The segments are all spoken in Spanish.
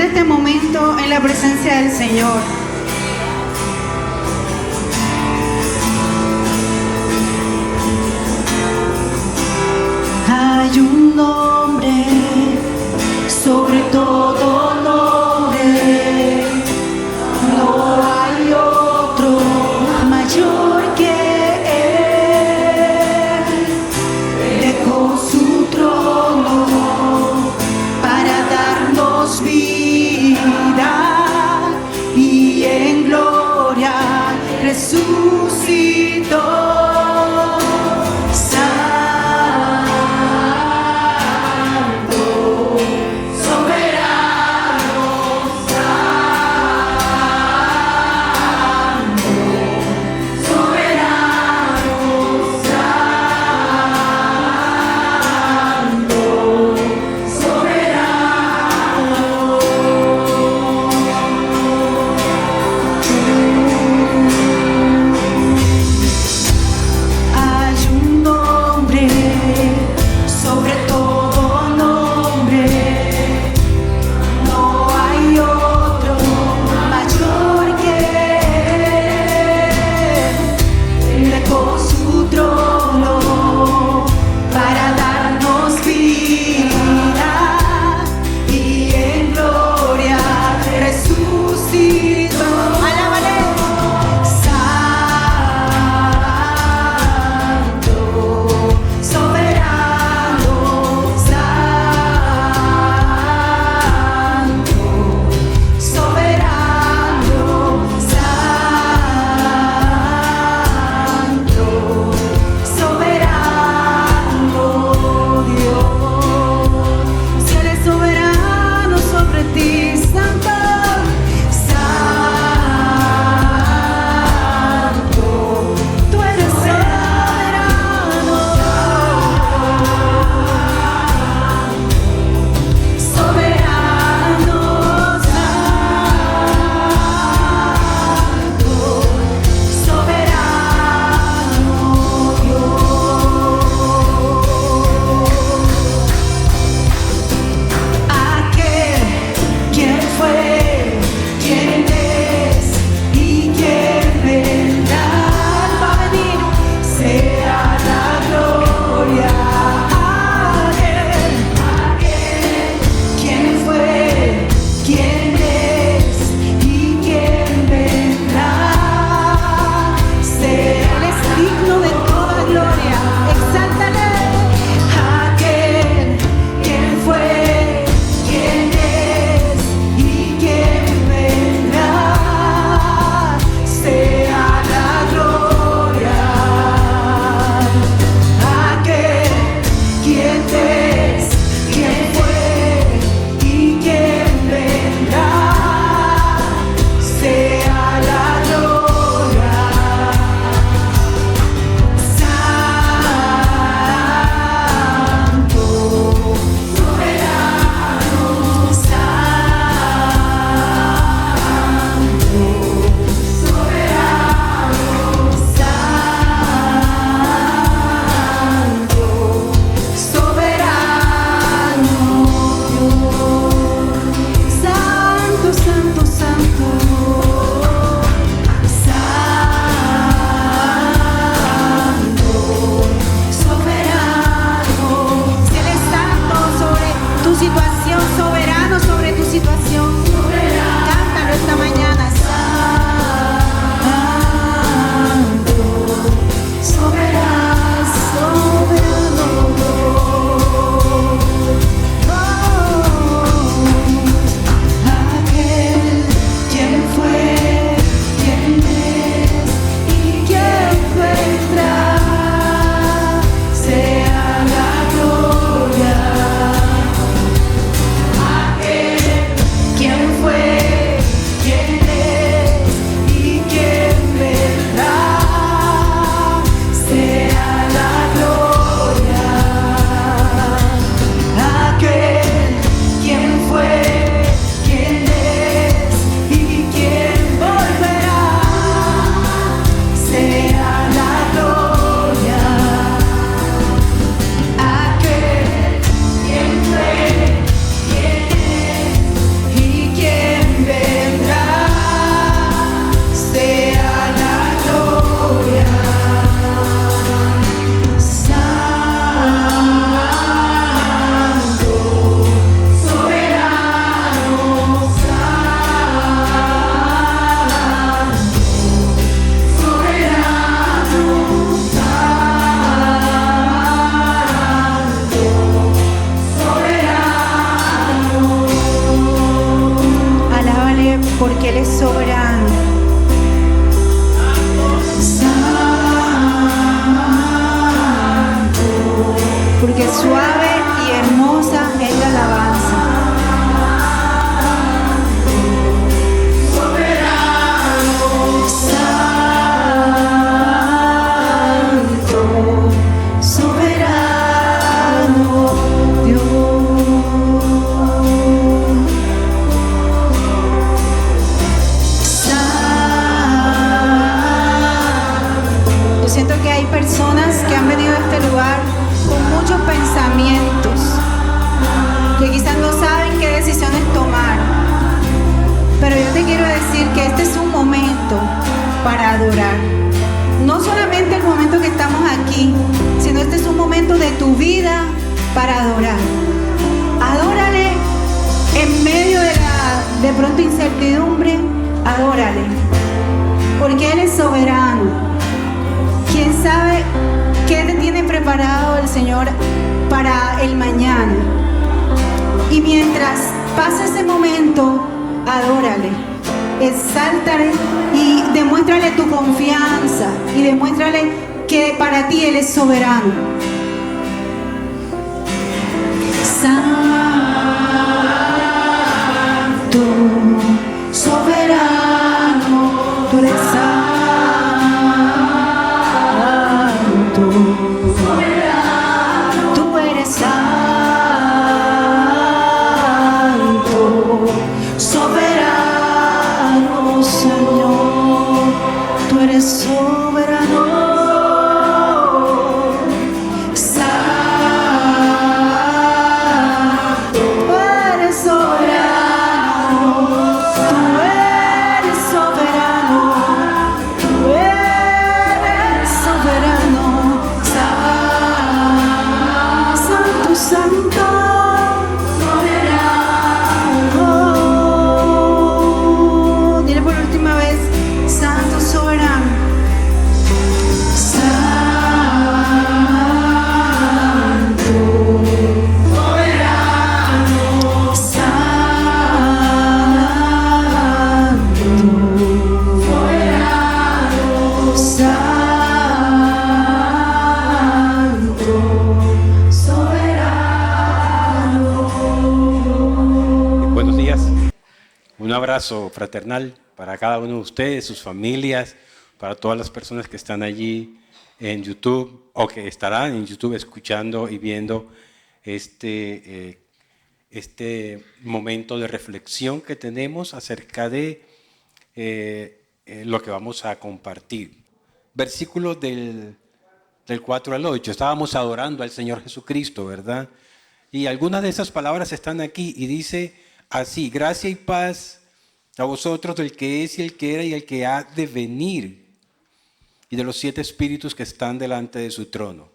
este momento en la presencia del Señor. Hay un nombre sobre todo nombre, no hay otro mayor que Él. Dejó su trono para darnos vida y en gloria resucitó. Santo, soberano. soberano. Santo, porque suave y hermosa es la alabanza. Santo, soberano Dios. Yo siento que hay personas que han venido a este lugar con muchos pensamientos, que quizás no saben qué decisiones tomar. Pero yo te quiero decir que este es un momento para adorar. No solamente el momento que estamos aquí, sino este es un momento de tu vida para adorar. Adórale en medio de pronto incertidumbre, adórale. Porque Él es soberano. ¿Quién sabe qué te tiene preparado el Señor para el mañana? Y mientras pasa ese momento, adórale, exáltale y demuéstrale tu confianza y demuéstrale que para ti Él es soberano. Santo, soberano, tú eres santo. Tú eres santo, soberano, Señor. Tú eres soberano. Santo, tú eres soberano. Tú eres soberano. Tú eres soberano. Santo, santo, soberano. Dile por última vez, santo, soberano. Santo, soberano. Santo, soberano. Santo, soberano. Buenos días. Un abrazo fraternal para cada uno de ustedes, sus familias, para todas las personas que están allí en YouTube o que estarán en YouTube escuchando y viendo este momento de reflexión que tenemos acerca de lo que vamos a compartir. Versículos del 4 al 8. Estábamos adorando al Señor Jesucristo, ¿verdad? Y algunas de esas palabras están aquí y dice así: gracia y paz a vosotros del que es y el que era y el que ha de venir, y de los 7 espíritus que están delante de su trono.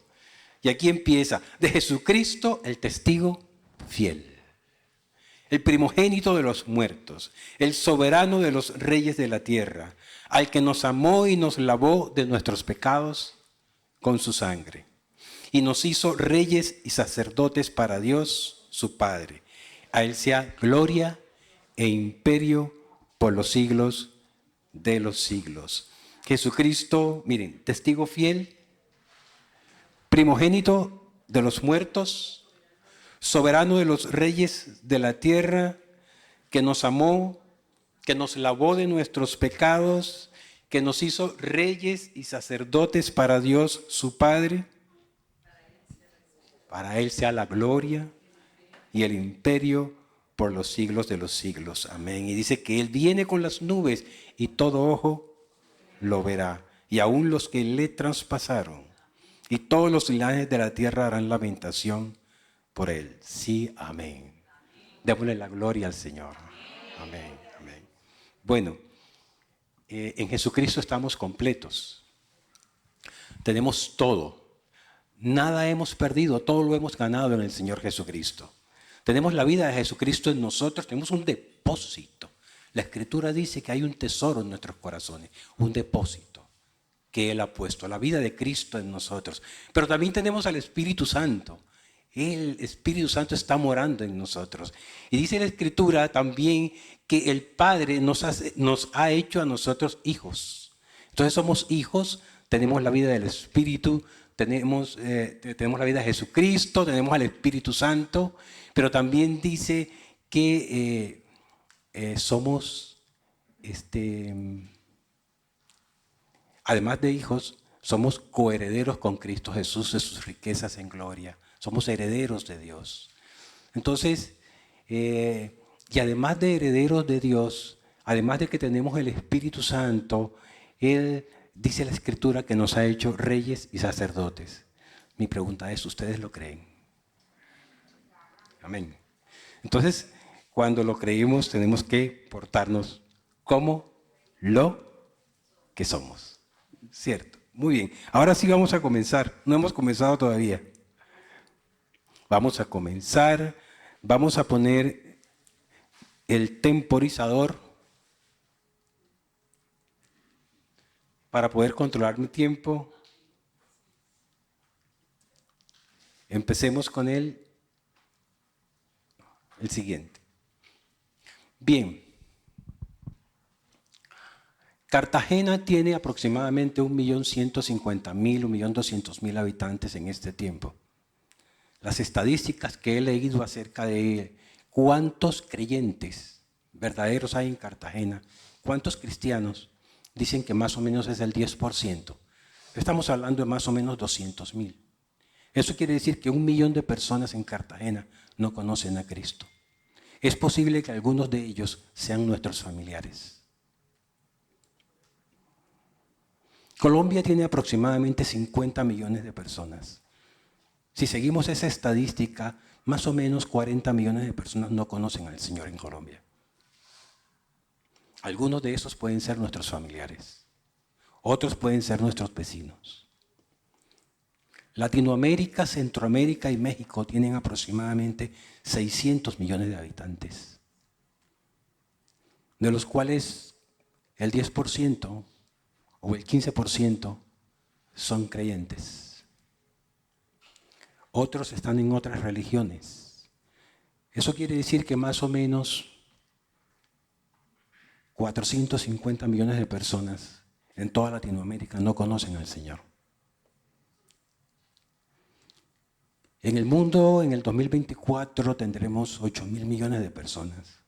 Y aquí empieza: de Jesucristo, el testigo fiel, el primogénito de los muertos, el soberano de los reyes de la tierra, al que nos amó y nos lavó de nuestros pecados con su sangre, y nos hizo reyes y sacerdotes para Dios su Padre. A Él sea gloria e imperio por los siglos de los siglos. Jesucristo, miren, testigo fiel, primogénito de los muertos, soberano de los reyes de la tierra, que nos amó, que nos lavó de nuestros pecados, que nos hizo reyes y sacerdotes para Dios su Padre. Para Él sea la gloria y el imperio por los siglos de los siglos. Amén. Y dice que Él viene con las nubes y todo ojo lo verá. Y aún los que le traspasaron. Y todos los linajes de la tierra harán lamentación por Él. Sí, amén. Démosle la gloria al Señor. Amén, amén. Bueno, en Jesucristo estamos completos. Tenemos todo. Nada hemos perdido, todo lo hemos ganado en el Señor Jesucristo. Tenemos la vida de Jesucristo en nosotros, tenemos un depósito. La Escritura dice que hay un tesoro en nuestros corazones, un depósito que Él ha puesto, la vida de Cristo en nosotros. Pero también tenemos al Espíritu Santo. El Espíritu Santo está morando en nosotros. Y dice la Escritura también que el Padre nos ha hecho a nosotros hijos. Entonces somos hijos, tenemos la vida del Espíritu, tenemos la vida de Jesucristo, tenemos al Espíritu Santo, pero también dice que somos, además de hijos, somos coherederos con Cristo Jesús de sus riquezas en gloria. Somos herederos de Dios. Entonces, y además de herederos de Dios, además de que tenemos el Espíritu Santo, Él dice la Escritura que nos ha hecho reyes y sacerdotes. Mi pregunta es, ¿ustedes lo creen? Amén. Entonces, cuando lo creímos, tenemos que portarnos como lo que somos. ¿Cierto? Muy bien. Ahora sí vamos a comenzar. No hemos comenzado todavía. Vamos a comenzar. Vamos a poner el temporizador para poder controlar mi tiempo. Empecemos con el siguiente. Bien. Cartagena tiene aproximadamente 1.150.000, 1.200.000 habitantes en este tiempo. Las estadísticas que he leído acerca de cuántos creyentes verdaderos hay en Cartagena, cuántos cristianos, dicen que más o menos es el 10%. Estamos hablando de más o menos 200.000. Eso quiere decir que 1 millón de personas en Cartagena no conocen a Cristo. Es posible que algunos de ellos sean nuestros familiares. Colombia tiene aproximadamente 50 millones de personas. Si seguimos esa estadística, más o menos 40 millones de personas no conocen al Señor en Colombia. Algunos de esos pueden ser nuestros familiares. Otros pueden ser nuestros vecinos. Latinoamérica, Centroamérica y México tienen aproximadamente 600 millones de habitantes, de los cuales el 10% o el 15% son creyentes. Otros están en otras religiones. Eso quiere decir que más o menos 450 millones de personas en toda Latinoamérica no conocen al Señor. En el mundo, en el 2024, tendremos 8.000 millones de personas.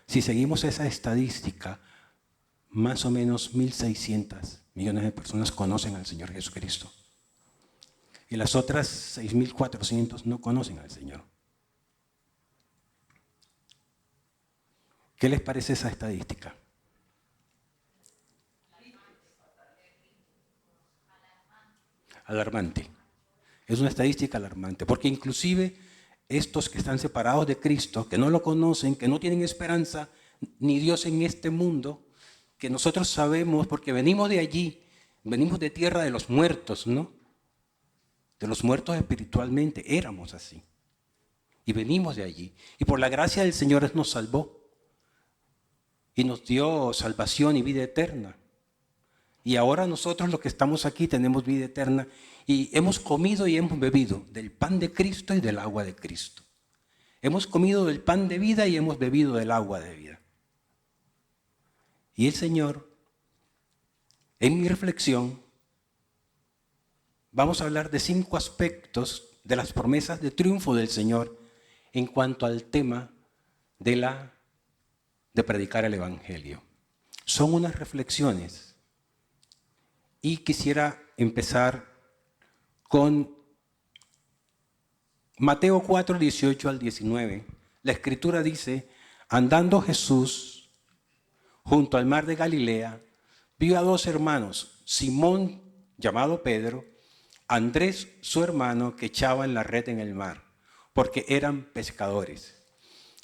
Si seguimos esa estadística, más o menos 1.600 millones de personas conocen al Señor Jesucristo. Y las otras 6.400 no conocen al Señor. ¿Qué les parece esa estadística? Alarmante. Es una estadística alarmante, porque inclusive estos que están separados de Cristo, que no lo conocen, que no tienen esperanza ni Dios en este mundo, que nosotros sabemos porque venimos de allí, venimos de tierra de los muertos, ¿no? De los muertos espiritualmente, éramos así. Y venimos de allí. Y por la gracia del Señor Él nos salvó. Y nos dio salvación y vida eterna. Y ahora nosotros los que estamos aquí tenemos vida eterna. Y hemos comido y hemos bebido del pan de Cristo y del agua de Cristo. Hemos comido del pan de vida y hemos bebido del agua de vida. Y el Señor, en mi reflexión, vamos a hablar de 5 aspectos de las promesas de triunfo del Señor en cuanto al tema de predicar el Evangelio. Son unas reflexiones y quisiera empezar con Mateo 4, 18 al 19. La Escritura dice, andando Jesús junto al mar de Galilea, vio a 2 hermanos, Simón, llamado Pedro, Andrés, su hermano, que echaban la red en el mar, porque eran pescadores.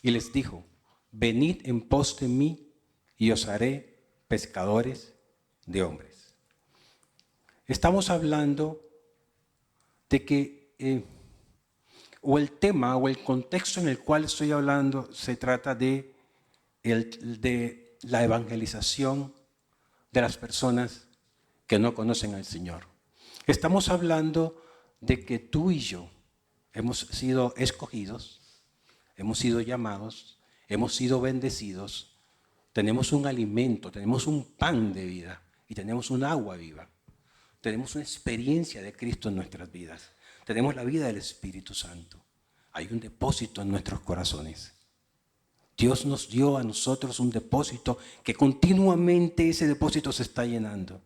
Y les dijo, venid en pos de mí y os haré pescadores de hombres. Estamos hablando de que, o el tema o el contexto en el cual estoy hablando se trata de la evangelización de las personas que no conocen al Señor. Estamos hablando de que tú y yo hemos sido escogidos, hemos sido llamados, hemos sido bendecidos, tenemos un alimento, tenemos un pan de vida y tenemos un agua viva. Tenemos una experiencia de Cristo en nuestras vidas. Tenemos la vida del Espíritu Santo. Hay un depósito en nuestros corazones. Dios nos dio a nosotros un depósito que continuamente ese depósito se está llenando.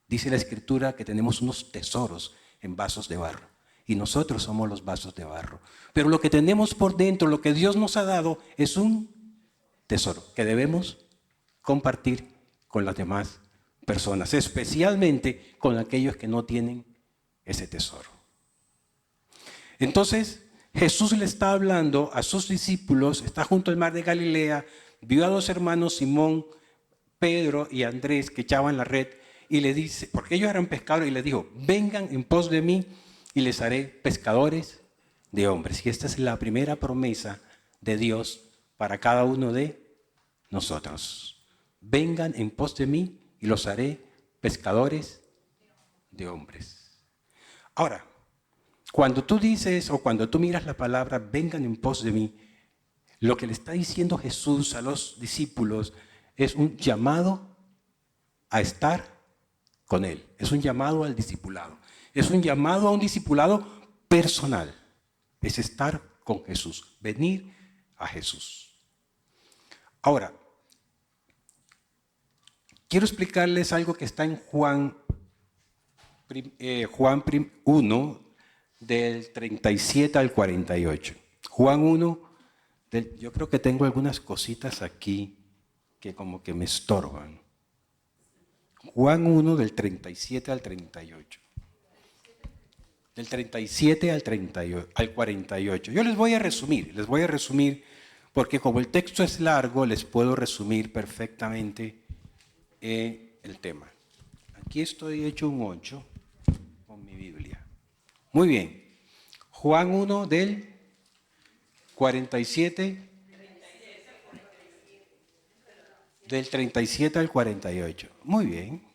Dice la Escritura que tenemos unos tesoros en vasos de barro. Y nosotros somos los vasos de barro. Pero lo que tenemos por dentro, lo que Dios nos ha dado, es un tesoro que debemos compartir con las demás personas, especialmente con aquellos que no tienen ese tesoro. Entonces, Jesús le está hablando a sus discípulos, está junto al mar de Galilea, vio a dos hermanos, Simón, Pedro y Andrés, que echaban la red, y le dice, porque ellos eran pescadores, y les dijo, vengan en pos de mí y les haré pescadores de hombres. Y esta es la primera promesa de Dios para cada uno de nosotros. Vengan en pos de mí y los haré pescadores de hombres. Ahora, cuando tú dices o cuando tú miras la palabra, vengan en pos de mí, lo que le está diciendo Jesús a los discípulos es un llamado a estar con Él. Es un llamado al discipulado. Es un llamado a un discipulado personal. Es estar con Jesús, venir a Jesús. Ahora, quiero explicarles algo que está en Juan 1, del 37 al 48. Juan 1, yo creo que tengo algunas cositas aquí que como que me estorban. Juan 1, del 37 al 38. Del 37 al 48. Yo les voy a resumir, porque como el texto es largo, les puedo resumir perfectamente el tema. Aquí estoy hecho un 8 con mi Biblia. Muy bien. Juan 1 del 47, del 37 al 48. Muy bien.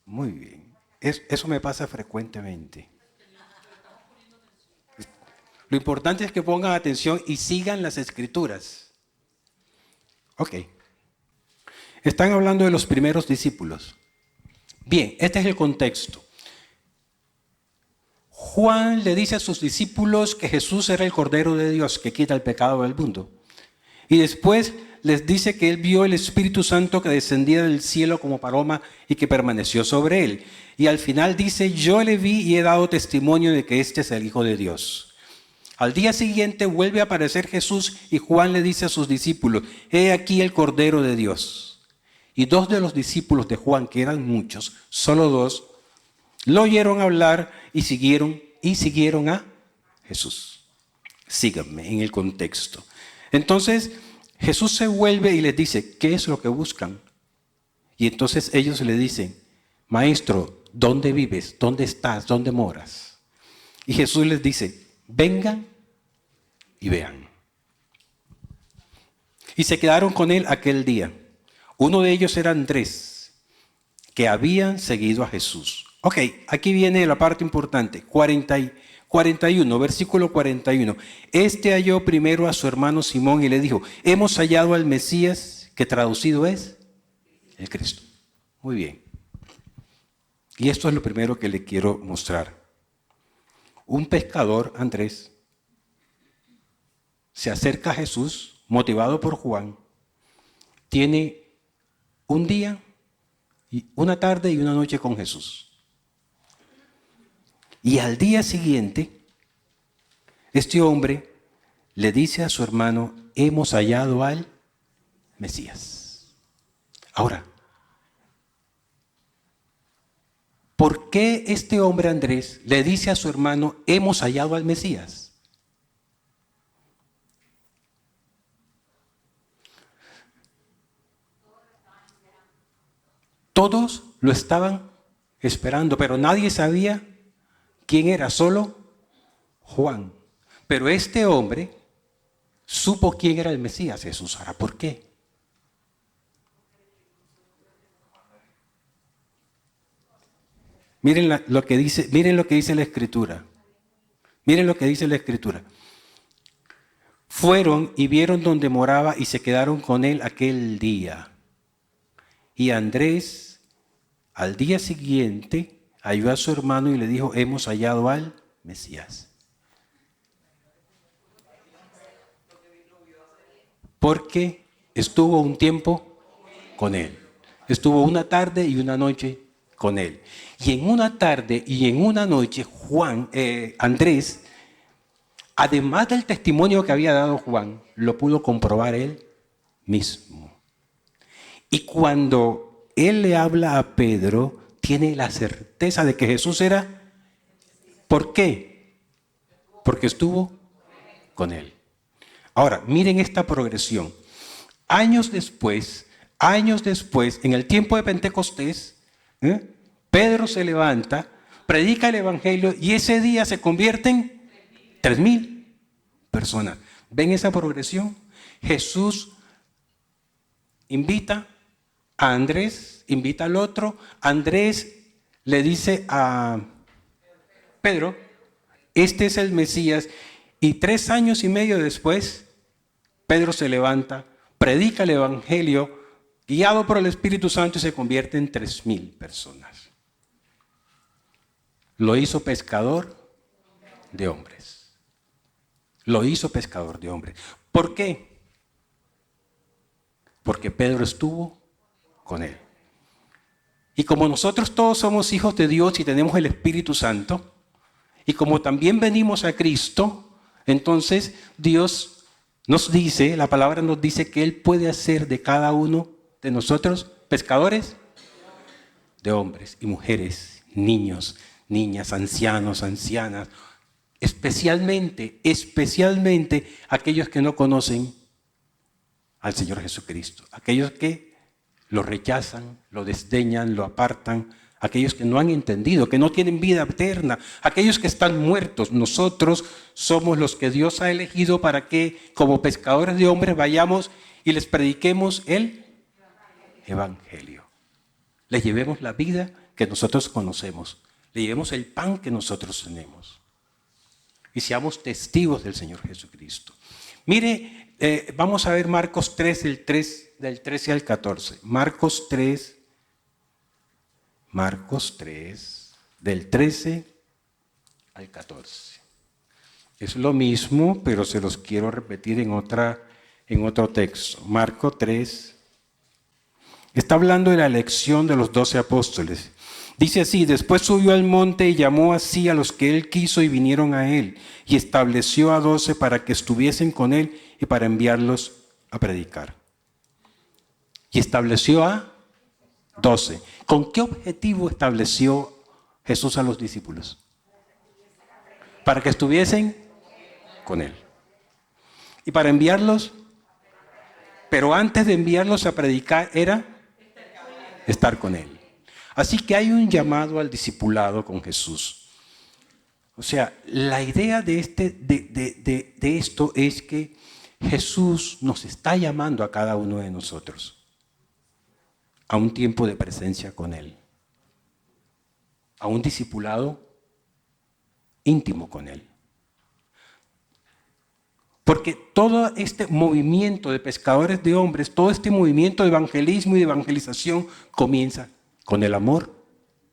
Muy bien. Eso me pasa frecuentemente. Lo importante es que pongan atención y sigan las escrituras. Ok. Están hablando de los primeros discípulos. Bien, este es el contexto. Juan le dice a sus discípulos que Jesús era el Cordero de Dios que quita el pecado del mundo. Y después les dice que él vio el Espíritu Santo que descendía del cielo como paloma y que permaneció sobre él. Y al final dice, yo le vi y he dado testimonio de que este es el Hijo de Dios. Al día siguiente vuelve a aparecer Jesús y Juan le dice a sus discípulos, he aquí el Cordero de Dios. Y dos de los discípulos de Juan, que eran muchos, solo dos, lo oyeron hablar y siguieron a Jesús. Síganme en el contexto. Entonces Jesús se vuelve y les dice, ¿qué es lo que buscan? Y entonces ellos le dicen, Maestro, ¿dónde vives? ¿Dónde estás? ¿Dónde moras? Y Jesús les dice, vengan y vean. Y se quedaron con él aquel día. Uno de ellos era Andrés, que habían seguido a Jesús. Ok, aquí viene la parte importante. 41, versículo 41. Este halló primero a su hermano Simón y le dijo, hemos hallado al Mesías, que traducido es el Cristo. Muy bien. Y esto es lo primero que le quiero mostrar. Un pescador, Andrés, se acerca a Jesús, motivado por Juan, tiene un día, una tarde y una noche con Jesús. Y al día siguiente, este hombre le dice a su hermano, hemos hallado al Mesías. Ahora, ¿por qué este hombre Andrés le dice a su hermano, hemos hallado al Mesías? Todos lo estaban esperando, pero nadie sabía quién era, solo Juan. Pero este hombre supo quién era el Mesías, Jesús. Ahora, ¿por qué? Miren lo que dice la Escritura. Miren lo que dice la Escritura. Fueron y vieron donde moraba y se quedaron con él aquel día. Y Andrés, al día siguiente, halló a su hermano y le dijo, hemos hallado al Mesías. Porque estuvo un tiempo con él. Estuvo una tarde y una noche con él. Y en una tarde y en una noche, Andrés, además del testimonio que había dado Juan, lo pudo comprobar él mismo. Y cuando él le habla a Pedro, tiene la certeza de que Jesús era. ¿Por qué? Porque estuvo con él. Ahora, miren esta progresión. Años después, en el tiempo de Pentecostés, Pedro se levanta, predica el Evangelio y ese día se convierten 3,000 personas. ¿Ven esa progresión? Jesús invita a Andrés, invita al otro. Andrés le dice a Pedro, este es el Mesías. Y 3 años y medio después, Pedro se levanta, predica el Evangelio, guiado por el Espíritu Santo y se convierte en 3,000 personas. Lo hizo pescador de hombres. Lo hizo pescador de hombres. ¿Por qué? Porque Pedro estuvo con él. Y como nosotros todos somos hijos de Dios y tenemos el Espíritu Santo, y como también venimos a Cristo, entonces Dios nos dice, la palabra nos dice que Él puede hacer de cada uno de nosotros pescadores de hombres y mujeres, niños, niñas, ancianos, ancianas, especialmente aquellos que no conocen al Señor Jesucristo, aquellos que lo rechazan, lo desdeñan, lo apartan, aquellos que no han entendido, que no tienen vida eterna, aquellos que están muertos. Nosotros somos los que Dios ha elegido para que, como pescadores de hombres, vayamos y les prediquemos el Evangelio. Les llevemos la vida que nosotros conocemos, le llevemos el pan que nosotros tenemos y seamos testigos del Señor Jesucristo. Mire, vamos a ver Marcos 3, del 13 al 14. Marcos 3, del 13 al 14. Es lo mismo, pero se los quiero repetir en otro texto. Marcos 3 está hablando de la elección de los 12 apóstoles. Dice así, después subió al monte y llamó así a los que él quiso y vinieron a él, y estableció a 12 para que estuviesen con él y para enviarlos a predicar. Y estableció a 12. ¿Con qué objetivo estableció Jesús a los discípulos? Para que estuviesen con él. Y para enviarlos, pero antes de enviarlos a predicar era estar con él. Así que hay un llamado al discipulado con Jesús. O sea, la idea de esto es que Jesús nos está llamando a cada uno de nosotros a un tiempo de presencia con Él, a un discipulado íntimo con Él. Porque todo este movimiento de pescadores de hombres, todo este movimiento de evangelismo y de evangelización comienza con el amor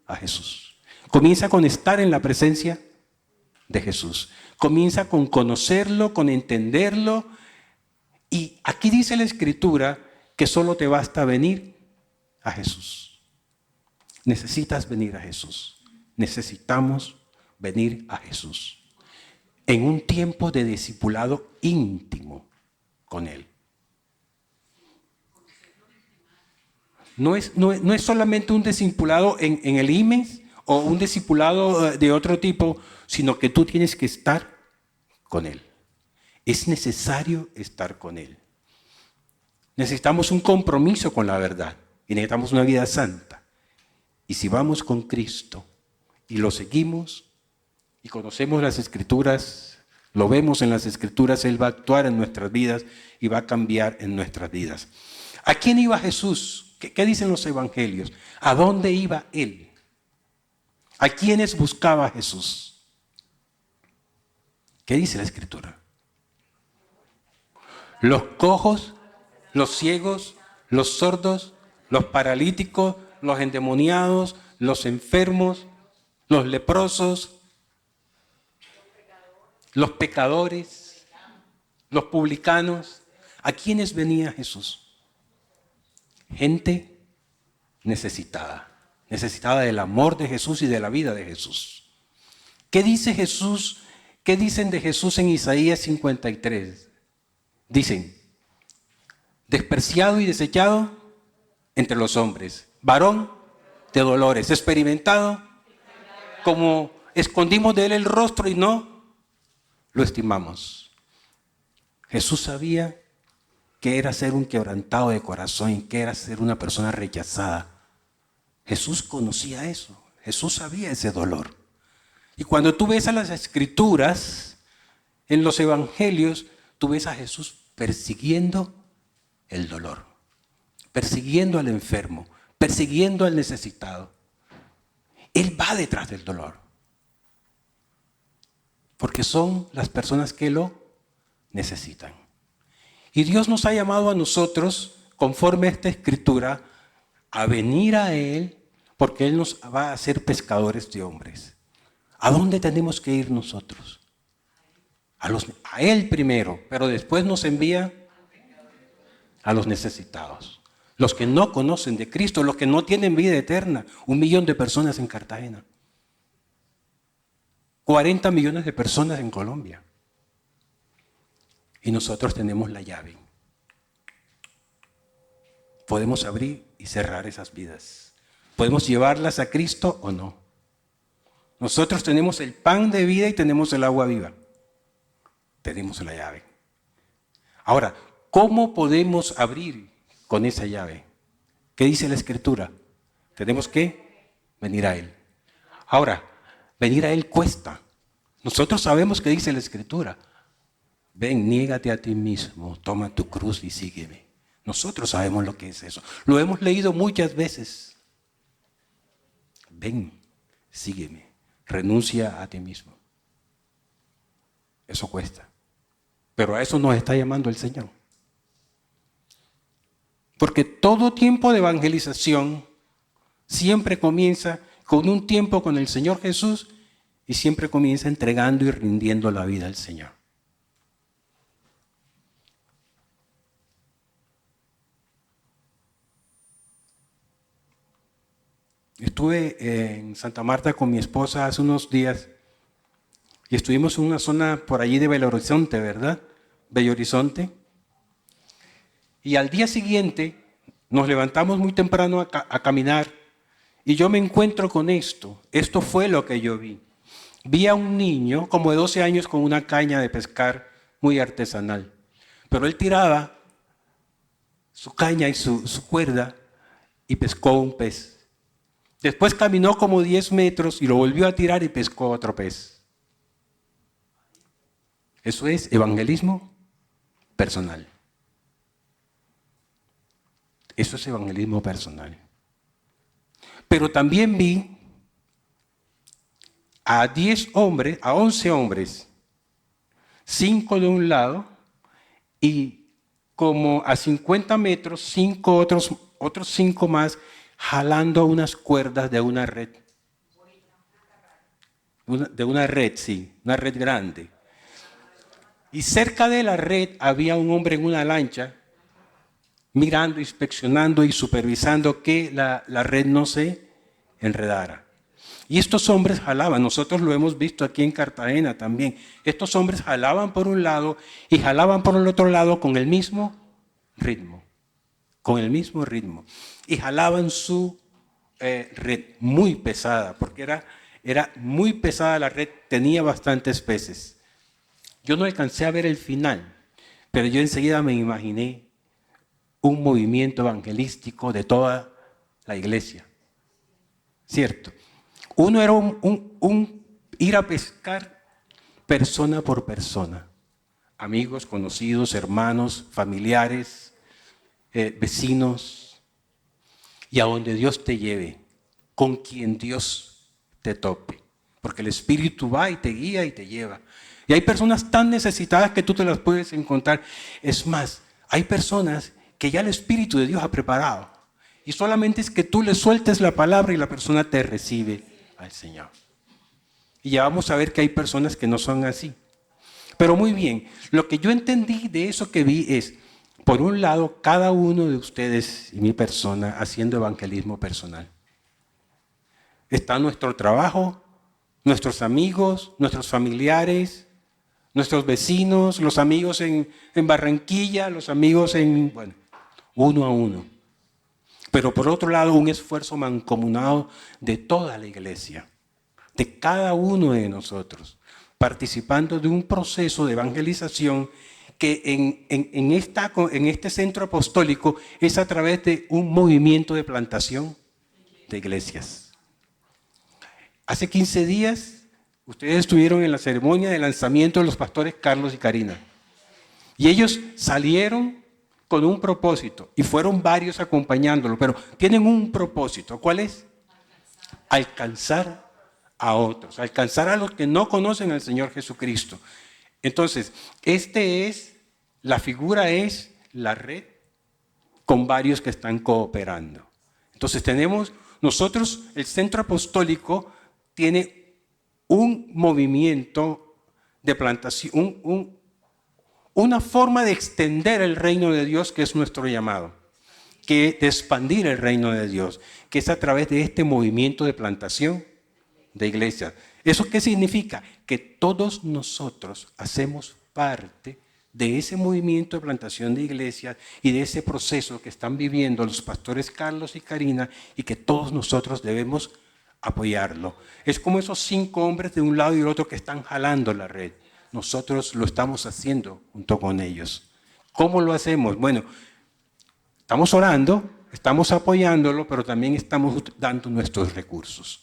a Jesús. Comienza con estar en la presencia de Jesús. Comienza con conocerlo, con entenderlo. Y aquí dice la Escritura que solo te basta venir a Jesús. Necesitas venir a Jesús. Necesitamos venir a Jesús. En un tiempo de discipulado íntimo con Él. No es solamente un discipulado en el IMES o un discipulado de otro tipo, sino que tú tienes que estar con Él. Es necesario estar con Él. Necesitamos un compromiso con la verdad y necesitamos una vida santa. Y si vamos con Cristo y lo seguimos y conocemos las Escrituras, lo vemos en las Escrituras, Él va a actuar en nuestras vidas y va a cambiar en nuestras vidas. ¿A quién iba Jesús? ¿Qué dicen los evangelios? ¿A dónde iba Él? ¿A quiénes buscaba Jesús? ¿Qué dice la Escritura? Los cojos, los ciegos, los sordos, los paralíticos, los endemoniados, los enfermos, los leprosos, los pecadores, los publicanos. ¿A quiénes venía Jesús? Gente necesitada del amor de Jesús y de la vida de Jesús. ¿Qué dice Jesús? ¿Qué dicen de Jesús en Isaías 53? Dicen, despreciado y desechado entre los hombres, varón de dolores, experimentado, como escondimos de él el rostro y no lo estimamos. Jesús sabía que era ser un quebrantado de corazón y que era ser una persona rechazada. Jesús conocía eso, Jesús sabía ese dolor. Y cuando tú ves a las Escrituras, en los Evangelios, tú ves a Jesús persiguiendo el dolor, persiguiendo al enfermo, persiguiendo al necesitado. Él va detrás del dolor, porque son las personas que lo necesitan. Y Dios nos ha llamado a nosotros, conforme a esta Escritura, a venir a Él, porque Él nos va a hacer pescadores de hombres. ¿A dónde tenemos que ir nosotros? A Él primero, pero después nos envía a los necesitados. Los que no conocen de Cristo, los que no tienen vida eterna. 1 millón de personas en Cartagena. 40 millones de personas en Colombia. Y nosotros tenemos la llave. Podemos abrir y cerrar esas vidas. Podemos llevarlas a Cristo o no. Nosotros tenemos el pan de vida y tenemos el agua viva. Tenemos la llave. Ahora, ¿cómo podemos abrir con esa llave? ¿Qué dice la Escritura? Tenemos que venir a Él. Ahora, venir a Él cuesta. Nosotros sabemos que dice la Escritura. Ven, niégate a ti mismo, toma tu cruz y sígueme. Nosotros sabemos lo que es eso. Lo hemos leído muchas veces. Ven, sígueme, renuncia a ti mismo. Eso cuesta. Pero a eso nos está llamando el Señor. Porque todo tiempo de evangelización siempre comienza con un tiempo con el Señor Jesús y siempre comienza entregando y rindiendo la vida al Señor. Estuve en Santa Marta con mi esposa hace unos días y estuvimos en una zona por allí de Belo Horizonte, ¿verdad? Bello Horizonte. Y al día siguiente nos levantamos muy temprano a caminar y yo me encuentro con esto. Esto fue lo que yo vi. Vi a un niño como de 12 años con una caña de pescar muy artesanal. Pero él tiraba su caña y su cuerda y pescó un pez. Después caminó como 10 metros y lo volvió a tirar y pescó otro pez. Eso es evangelismo personal. Eso es evangelismo personal. Pero también vi a 10 hombres, a 11 hombres, 5 de un lado y como a 50 metros, 5 otros 5 más, jalando unas cuerdas de una red. De una red, sí, una red grande. Y cerca de la red había un hombre en una lancha, mirando, inspeccionando y supervisando que la red no se enredara. Y estos hombres jalaban, nosotros lo hemos visto aquí en Cartagena también. Estos hombres jalaban por un lado y jalaban por el otro lado con el mismo ritmo. Con el mismo ritmo. Y jalaban su red muy pesada, porque era muy pesada la red, tenía bastantes peces. Yo no alcancé a ver el final, pero yo enseguida me imaginé un movimiento evangelístico de toda la iglesia. ¿Cierto? Uno era un ir a pescar persona por persona. Amigos, conocidos, hermanos, familiares, vecinos. Y a donde Dios te lleve, con quien Dios te tope. Porque el Espíritu va y te guía y te lleva. Y Y hay personas tan necesitadas que tú te las puedes encontrar. Es más, hay personas que ya el Espíritu de Dios ha preparado. Y solamente es que tú le sueltes la palabra y la persona te recibe al Señor. Y ya vamos a ver que hay personas que no son así. Pero muy bien, lo que yo entendí de eso que vi es, por un lado, cada uno de ustedes y mi persona haciendo evangelismo personal. Está nuestro trabajo, nuestros amigos, nuestros familiares, nuestros vecinos, los amigos en Barranquilla, los amigos uno a uno. Pero por otro lado, un esfuerzo mancomunado de toda la iglesia, de cada uno de nosotros, participando de un proceso de evangelización que en este centro apostólico es a través de un movimiento de plantación de iglesias. Hace 15 días, ustedes estuvieron en la ceremonia de lanzamiento de los pastores Carlos y Karina. Y ellos salieron con un propósito, y fueron varios acompañándolos, pero tienen un propósito. ¿Cuál es? Alcanzar a otros, alcanzar a los que no conocen al Señor Jesucristo. Entonces, la figura es la red con varios que están cooperando. Entonces nosotros, el centro apostólico, tiene un movimiento de plantación, una forma de extender el reino de Dios, que es nuestro llamado, de expandir el reino de Dios, que es a través de este movimiento de plantación de iglesias. ¿Eso qué significa? Que todos nosotros hacemos parte de ese movimiento de plantación de iglesias y de ese proceso que están viviendo los pastores Carlos y Karina, y que todos nosotros debemos apoyarlo. Es como esos 5 hombres de un lado y del otro que están jalando la red. Nosotros lo estamos haciendo junto con ellos. ¿Cómo lo hacemos? Bueno, estamos orando, estamos apoyándolo, pero también estamos dando nuestros recursos.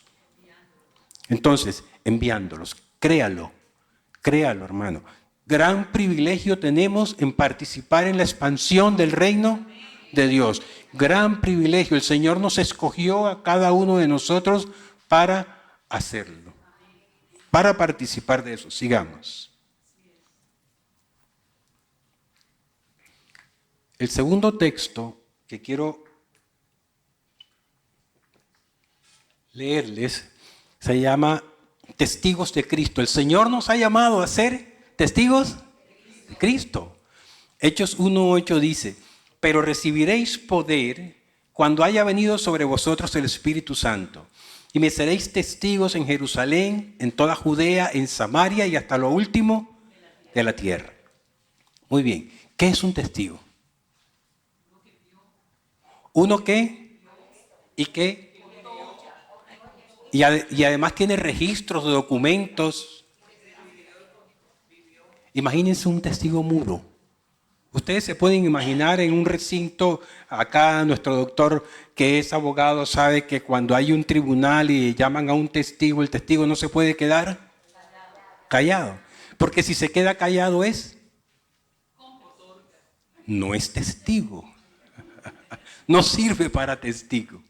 Entonces, enviándolos. Créalo, hermano. Gran privilegio tenemos en participar en la expansión del reino de Dios. Gran privilegio. El Señor nos escogió a cada uno de nosotros para hacerlo, para participar de eso. Sigamos. El segundo texto que quiero leerles se llama Testigos de Cristo. El Señor nos ha llamado a ser testigos de Cristo. Hechos 1:8 dice: pero recibiréis poder cuando haya venido sobre vosotros el Espíritu Santo, y me seréis testigos en Jerusalén, en toda Judea, en Samaria y hasta lo último de la tierra. Muy bien, ¿qué es un testigo? ¿Uno qué? ¿Y qué? Y además tiene registros de documentos. Imagínense un testigo mudo. Ustedes se pueden imaginar en un recinto, acá nuestro doctor que es abogado sabe que cuando hay un tribunal y llaman a un testigo, el testigo no se puede quedar callado. Porque si se queda callado no es testigo. No sirve para testigo.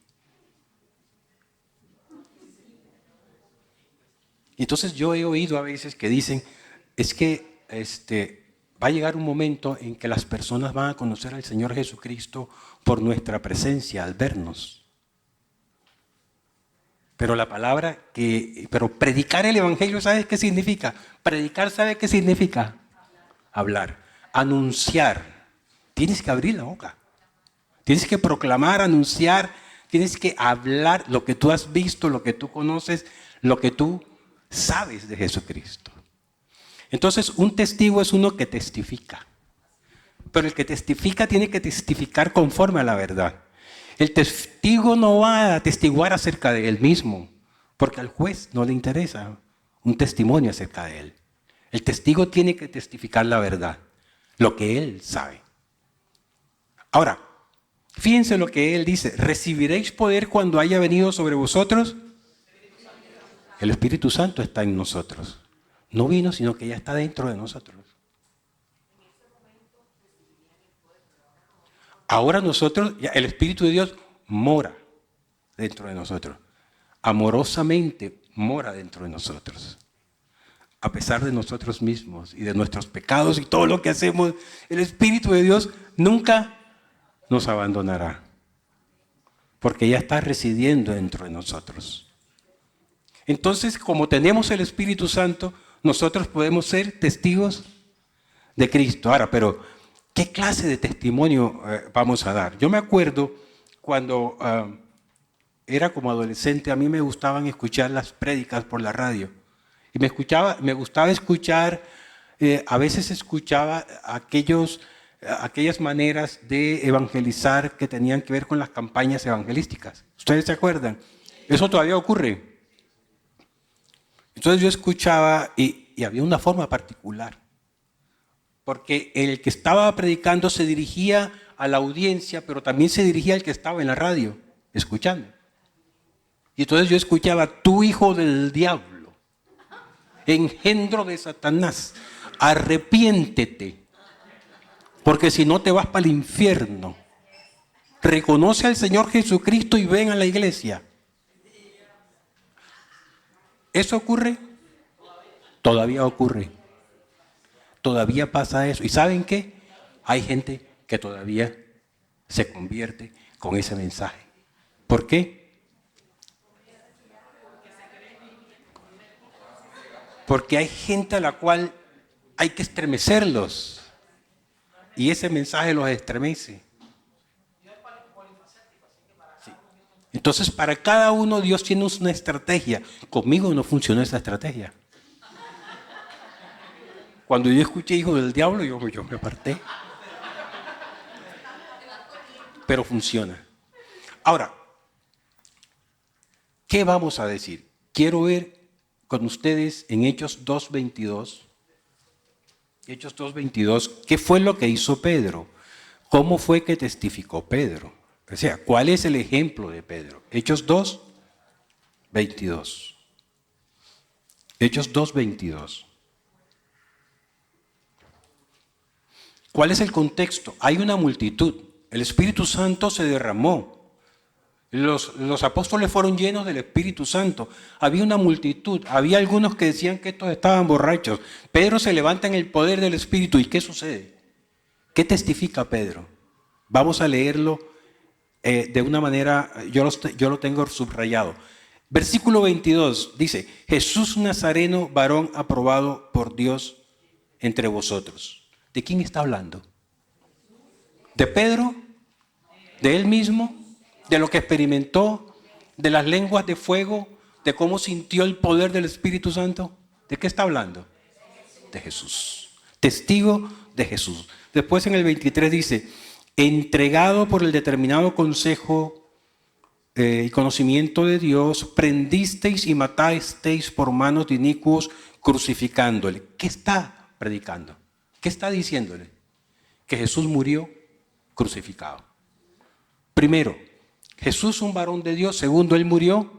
Entonces yo he oído a veces que dicen, es que va a llegar un momento en que las personas van a conocer al Señor Jesucristo por nuestra presencia, al vernos. Pero pero predicar el Evangelio, ¿sabes qué significa? Predicar, ¿sabes qué significa? Hablar, anunciar. Tienes que abrir la boca. Tienes que proclamar, anunciar, tienes que hablar lo que tú has visto, lo que tú conoces, lo que tú sabes de Jesucristo. Entonces, un testigo es uno que testifica. Pero el que testifica tiene que testificar conforme a la verdad. El testigo no va a atestiguar acerca de él mismo, porque al juez no le interesa un testimonio acerca de él. El testigo tiene que testificar la verdad, lo que él sabe. Ahora, fíjense lo que él dice: recibiréis poder cuando haya venido sobre vosotros. El Espíritu Santo está en nosotros. No vino, sino que ya está dentro de nosotros. Ahora nosotros, el Espíritu de Dios mora dentro de nosotros. Amorosamente mora dentro de nosotros. a pesar de nosotros mismos y de nuestros pecados y todo lo que hacemos, el Espíritu de Dios nunca nos abandonará, porque ya está residiendo dentro de nosotros. Entonces, como tenemos el Espíritu Santo, nosotros podemos ser testigos de Cristo. Ahora, pero ¿qué clase de testimonio vamos a dar? Yo me acuerdo cuando era como adolescente, a mí me gustaban escuchar las prédicas por la radio. Y me gustaba escuchar, a veces escuchaba aquellas maneras de evangelizar que tenían que ver con las campañas evangelísticas. ¿Ustedes se acuerdan? Eso todavía ocurre. Entonces yo escuchaba y había una forma particular. Porque el que estaba predicando se dirigía a la audiencia, pero también se dirigía al que estaba en la radio, escuchando. Y entonces yo escuchaba, tú hijo del diablo, engendro de Satanás, arrepiéntete, porque si no te vas para el infierno. Reconoce al Señor Jesucristo y ven a la iglesia. ¿Eso ocurre? Todavía ocurre. Todavía pasa eso. ¿Y saben qué? Hay gente que todavía se convierte con ese mensaje. ¿Por qué? Porque hay gente a la cual hay que estremecerlos. Y ese mensaje los estremece. Sí. Entonces, para cada uno Dios tiene una estrategia. Conmigo no funcionó esa estrategia. Cuando yo escuché hijo del diablo, yo me aparté. Pero funciona. Ahora, ¿qué vamos a decir? Quiero ver con ustedes en Hechos 2:22. Hechos 2:22, ¿qué fue lo que hizo Pedro? ¿Cómo fue que testificó Pedro? O sea, ¿cuál es el ejemplo de Pedro? Hechos 2:22. Hechos 2:22. ¿Cuál es el contexto? Hay una multitud. El Espíritu Santo se derramó. Los apóstoles fueron llenos del Espíritu Santo. Había una multitud. Había algunos que decían que estos estaban borrachos. Pedro se levanta en el poder del Espíritu. ¿Y qué sucede? ¿Qué testifica Pedro? Vamos a leerlo de una manera, yo lo tengo subrayado. Versículo 22 dice, Jesús Nazareno, varón aprobado por Dios entre vosotros. ¿De quién está hablando? ¿De Pedro? ¿De él mismo? ¿De lo que experimentó? ¿De las lenguas de fuego? ¿De cómo sintió el poder del Espíritu Santo? ¿De qué está hablando? De Jesús. Testigo de Jesús. Después en el 23 dice, entregado por el determinado consejo y conocimiento de Dios, prendisteis y matasteis por manos de inicuos crucificándole. ¿Qué está predicando? ¿Qué está diciéndole? Que Jesús murió crucificado. Primero, Jesús un varón de Dios. Segundo, Él murió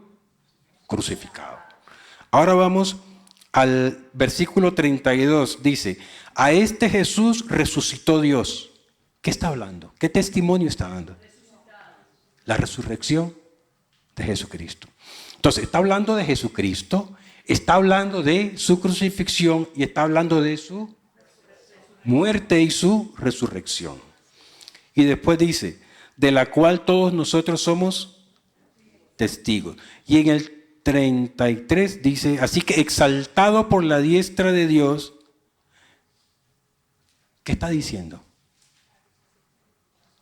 crucificado. Ahora vamos al versículo 32. Dice, a este Jesús resucitó Dios. ¿Qué está hablando? ¿Qué testimonio está dando? La resurrección de Jesucristo. Entonces, está hablando de Jesucristo, está hablando de su crucifixión y está hablando de su muerte y su resurrección. Y después dice, de la cual todos nosotros somos testigos. Y en el 33 dice, así que exaltado por la diestra de Dios, ¿qué está diciendo?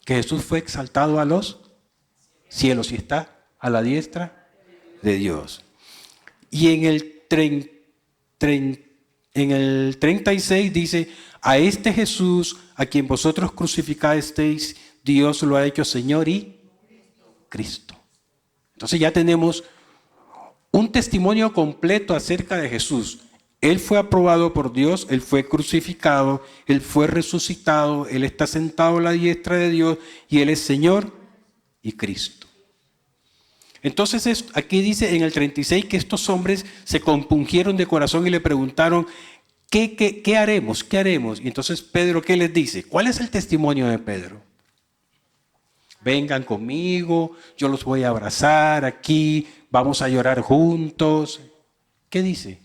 Que Jesús fue exaltado a los cielos y está a la diestra de Dios. Y en el 36 dice, a este Jesús, a quien vosotros crucificasteis, Dios lo ha hecho Señor y Cristo. Entonces ya tenemos un testimonio completo acerca de Jesús. Él fue aprobado por Dios, Él fue crucificado, Él fue resucitado, Él está sentado a la diestra de Dios y Él es Señor y Cristo. Entonces aquí dice en el 36 que estos hombres se compungieron de corazón y le preguntaron, ¿qué haremos? ¿Qué haremos? Y entonces Pedro, ¿qué les dice? ¿Cuál es el testimonio de Pedro? Vengan conmigo, yo los voy a abrazar aquí, vamos a llorar juntos. ¿Qué dice?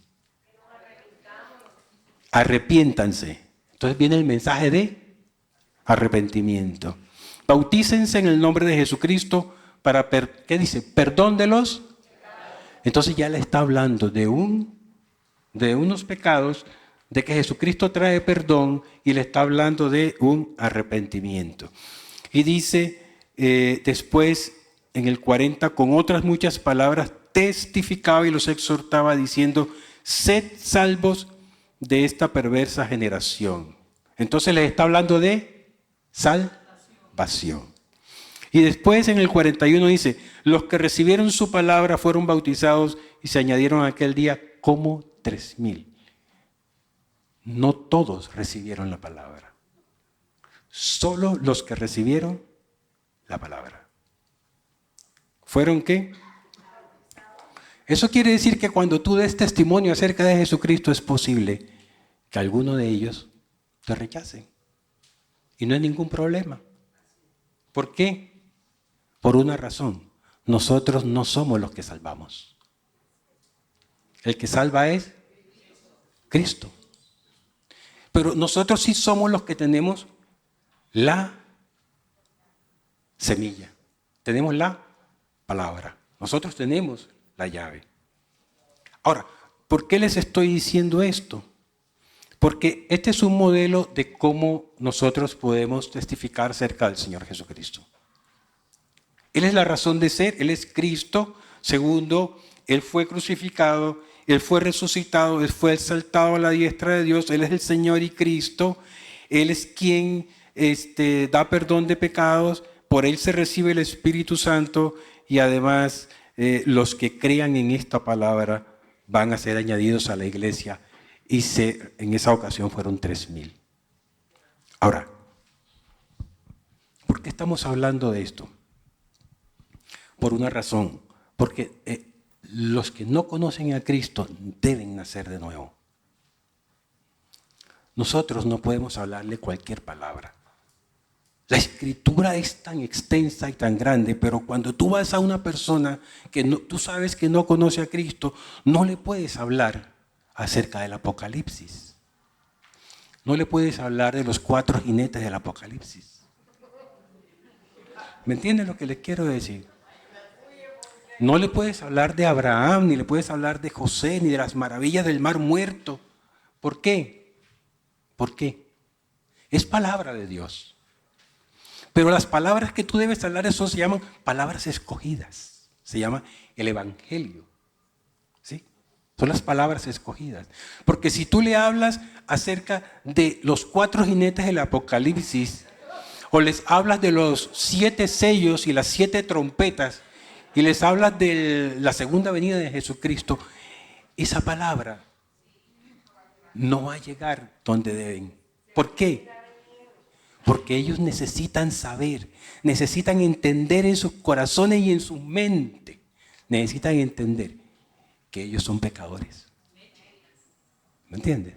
arrepiéntanse. Entonces viene el mensaje de arrepentimiento. Bautícense en el nombre de Jesucristo para, ¿qué dice? Perdón de los. Entonces ya le está hablando de unos pecados, de que Jesucristo trae perdón y le está hablando de un arrepentimiento. Y dice después en el 40, con otras muchas palabras, testificaba y los exhortaba diciendo, sed salvos de esta perversa generación. Entonces les está hablando de salvación. Y después en el 41 dice, los que recibieron su palabra fueron bautizados y se añadieron aquel día como 3,000. No todos recibieron la palabra. Solo los que recibieron la palabra. ¿Fueron qué? Eso quiere decir que cuando tú des testimonio acerca de Jesucristo es posible que alguno de ellos te rechacen. Y no hay ningún problema. ¿Por qué? Por una razón. Nosotros no somos los que salvamos. El que salva es Cristo. Pero nosotros sí somos los que tenemos la semilla. Tenemos la palabra. Nosotros tenemos la llave. Ahora, ¿por qué les estoy diciendo esto? Porque este es un modelo de cómo nosotros podemos testificar acerca del Señor Jesucristo. Él es la razón de ser, Él es Cristo. Segundo, Él fue crucificado, Él fue resucitado, Él fue exaltado a la diestra de Dios, Él es el Señor y Cristo. Él es quien da perdón de pecados, por Él se recibe el Espíritu Santo y además los que crean en esta palabra van a ser añadidos a la iglesia y en esa ocasión fueron 3,000. Ahora, ¿por qué estamos hablando de esto? Por una razón, porque los que no conocen a Cristo deben nacer de nuevo. Nosotros no podemos hablarle cualquier palabra. La escritura es tan extensa y tan grande, pero cuando tú vas a una persona que tú sabes que no conoce a Cristo, no le puedes hablar acerca del Apocalipsis. No le puedes hablar de los 4 jinetes del Apocalipsis. ¿Me entienden lo que les quiero decir? No le puedes hablar de Abraham, ni le puedes hablar de José, ni de las maravillas del mar muerto. ¿Por qué? ¿Por qué? Es palabra de Dios. Pero las palabras que tú debes hablar, eso se llaman palabras escogidas. Se llama el Evangelio. ¿Sí? Son las palabras escogidas. Porque si tú le hablas acerca de los 4 jinetes del Apocalipsis, o les hablas de los 7 sellos y las 7 trompetas, y les hablas de la segunda venida de Jesucristo, esa palabra no va a llegar donde deben. ¿Por qué? Porque ellos necesitan saber, necesitan entender en sus corazones y en su mente, necesitan entender que ellos son pecadores. ¿Me entiendes?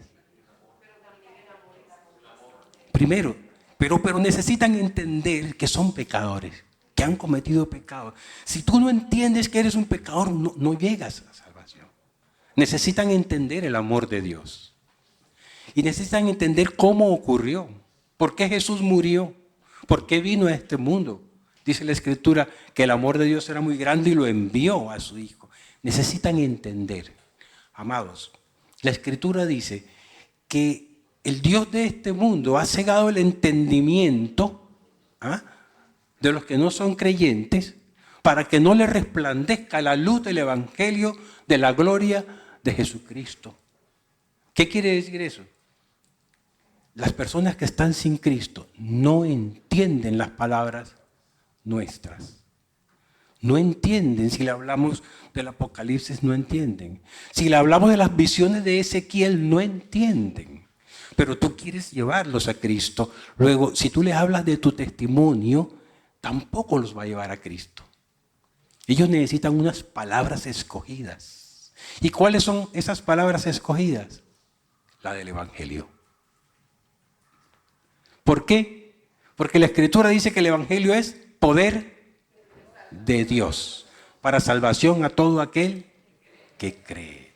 Primero, pero necesitan entender que son pecadores, que han cometido pecado. Si tú no entiendes que eres un pecador, no llegas a la salvación. Necesitan entender el amor de Dios. Y necesitan entender cómo ocurrió. ¿Por qué Jesús murió? ¿Por qué vino a este mundo? Dice la Escritura que el amor de Dios era muy grande y lo envió a su Hijo. Necesitan entender. Amados, la Escritura dice que el Dios de este mundo ha cegado el entendimiento de los que no son creyentes para que no les resplandezca la luz del Evangelio de la gloria de Jesucristo. ¿Qué quiere decir eso? Las personas que están sin Cristo no entienden las palabras nuestras. No entienden. Si le hablamos del Apocalipsis, no entienden. Si le hablamos de las visiones de Ezequiel, no entienden. Pero tú quieres llevarlos a Cristo. Luego, si tú les hablas de tu testimonio, tampoco los va a llevar a Cristo. Ellos necesitan unas palabras escogidas. ¿Y cuáles son esas palabras escogidas? La del Evangelio. ¿Por qué? Porque la Escritura dice que el Evangelio es poder de Dios para salvación a todo aquel que cree.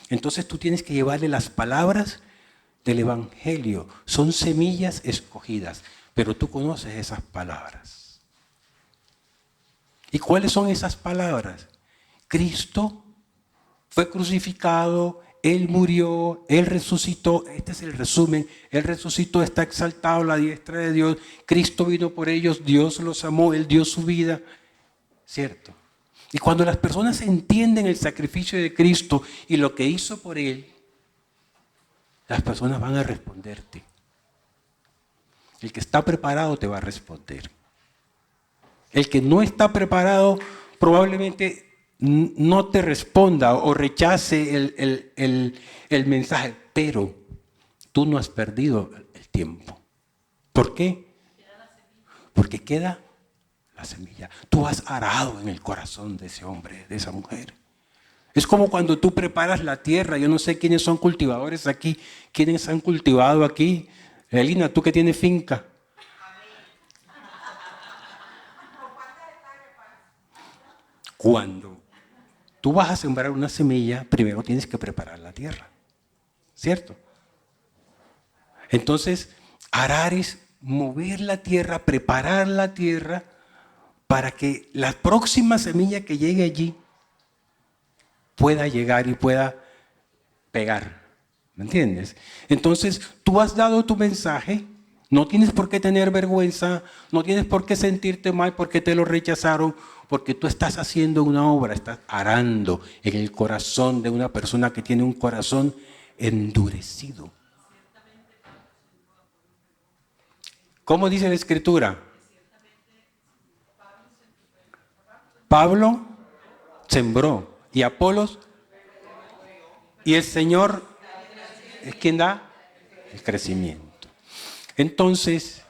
Entonces tú tienes que llevarle las palabras del Evangelio. Son semillas escogidas, pero tú conoces esas palabras. ¿Y cuáles son esas palabras? Cristo fue crucificado, Él murió, Él resucitó. Este es el resumen. Él resucitó, está exaltado a la diestra de Dios. Cristo vino por ellos, Dios los amó, Él dio su vida. ¿Cierto? Y cuando las personas entienden el sacrificio de Cristo y lo que hizo por Él, las personas van a responderte. El que está preparado te va a responder. El que no está preparado probablemente no te responda o rechace el mensaje, pero tú no has perdido el tiempo. ¿Por qué? Porque queda la semilla. Tú has arado en el corazón de ese hombre, de esa mujer. Es como cuando tú preparas la tierra. Yo no sé quiénes son cultivadores aquí, quiénes han cultivado aquí. Elina, tú que tienes finca. Cuando tú vas a sembrar una semilla, primero tienes que preparar la tierra, ¿cierto? Entonces, arar es mover la tierra, preparar la tierra para que la próxima semilla que llegue allí pueda llegar y pueda pegar, ¿me entiendes? Entonces, tú has dado tu mensaje, no tienes por qué tener vergüenza, no tienes por qué sentirte mal porque te lo rechazaron, porque tú estás haciendo una obra, estás arando en el corazón de una persona que tiene un corazón endurecido. ¿Cómo dice la Escritura? Pablo sembró y Apolos y el Señor es quien da el crecimiento. Entonces,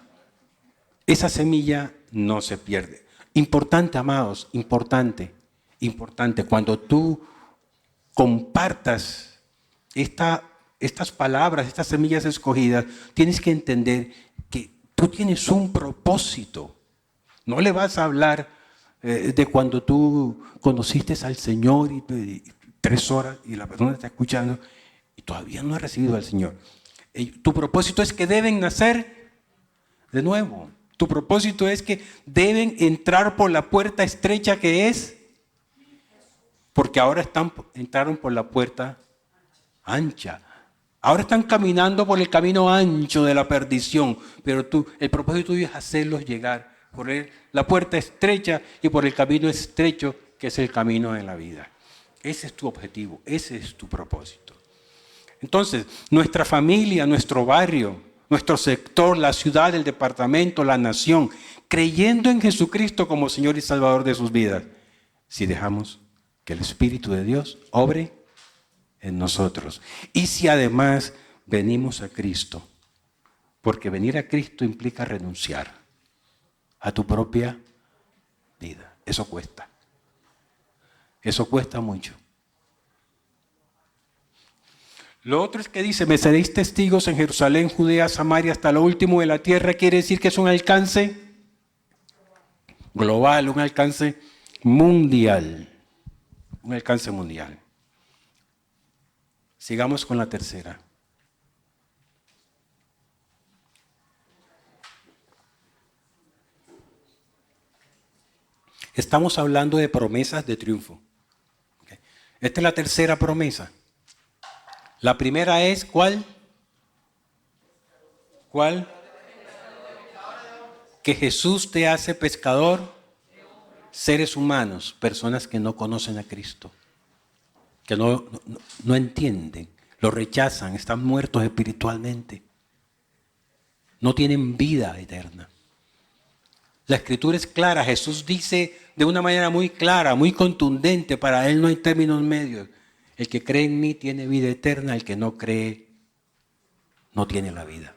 esa semilla no se pierde. Importante, amados, importante. Cuando tú compartas estas palabras, estas semillas escogidas, tienes que entender que tú tienes un propósito. No le vas a hablar de cuando tú conociste al Señor y 3 horas y la persona está escuchando y todavía no ha recibido al Señor. Tu propósito es que deben nacer de nuevo. Tu propósito es que deben entrar por la puerta estrecha que es, porque ahora entraron por la puerta ancha. Ahora están caminando por el camino ancho de la perdición, pero el propósito tuyo es hacerlos llegar por la puerta estrecha y por el camino estrecho que es el camino de la vida. Ese es tu objetivo, ese es tu propósito. Entonces, nuestra familia, nuestro barrio, nuestro sector, la ciudad, el departamento, la nación, creyendo en Jesucristo como Señor y Salvador de sus vidas, si dejamos que el Espíritu de Dios obre en nosotros. Y si además venimos a Cristo, porque venir a Cristo implica renunciar a tu propia vida. Eso cuesta. Eso cuesta mucho. Lo otro es que dice, me seréis testigos en Jerusalén, Judea, Samaria, hasta lo último de la tierra. Quiere decir que es un alcance global, un alcance mundial. Un alcance mundial. Sigamos con la tercera. Estamos hablando de promesas de triunfo. Esta es la tercera promesa. La primera es, ¿cuál? ¿Cuál? Que Jesús te hace pescador, seres humanos, personas que no conocen a Cristo, que no entienden, lo rechazan, están muertos espiritualmente, no tienen vida eterna. La Escritura es clara, Jesús dice de una manera muy clara, muy contundente, para Él no hay términos medios. El que cree en mí tiene vida eterna, el que no cree no tiene la vida.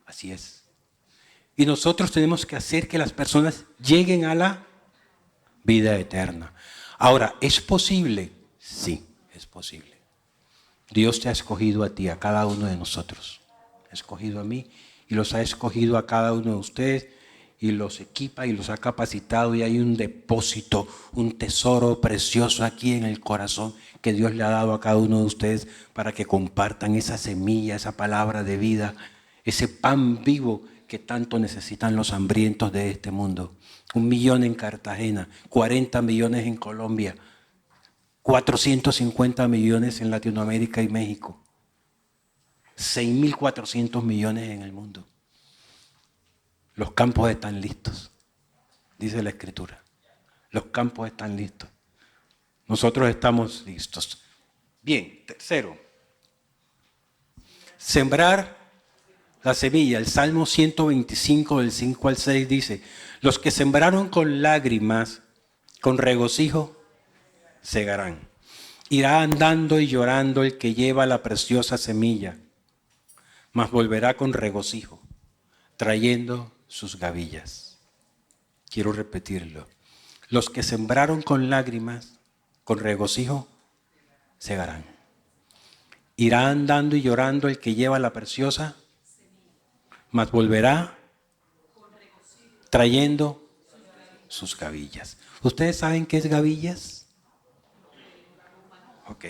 Así es. Y nosotros tenemos que hacer que las personas lleguen a la vida eterna. Ahora, ¿es posible? Sí, es posible. Dios te ha escogido a ti, a cada uno de nosotros. Ha escogido a mí y los ha escogido a cada uno de ustedes. y los equipa y los ha capacitado, y hay un depósito, un tesoro precioso aquí en el corazón que Dios le ha dado a cada uno de ustedes para que compartan esa semilla, esa palabra de vida, ese pan vivo que tanto necesitan los hambrientos de este mundo. 1 millón en Cartagena, 40 millones en Colombia, 450 millones en Latinoamérica y México, 6.400 millones en el mundo. Los campos están listos, dice la Escritura. Los campos están listos. Nosotros estamos listos. Bien, tercero. Sembrar la semilla. El Salmo 125, del 5 al 6 dice: los que sembraron con lágrimas, con regocijo, segarán. Irá andando y llorando el que lleva la preciosa semilla, mas volverá con regocijo, trayendo sus gavillas. Quiero repetirlo. Los que sembraron con lágrimas, con regocijo, segarán. Irá andando y llorando el que lleva la preciosa, mas volverá trayendo sus gavillas. ¿Ustedes saben qué es gavillas? Ok.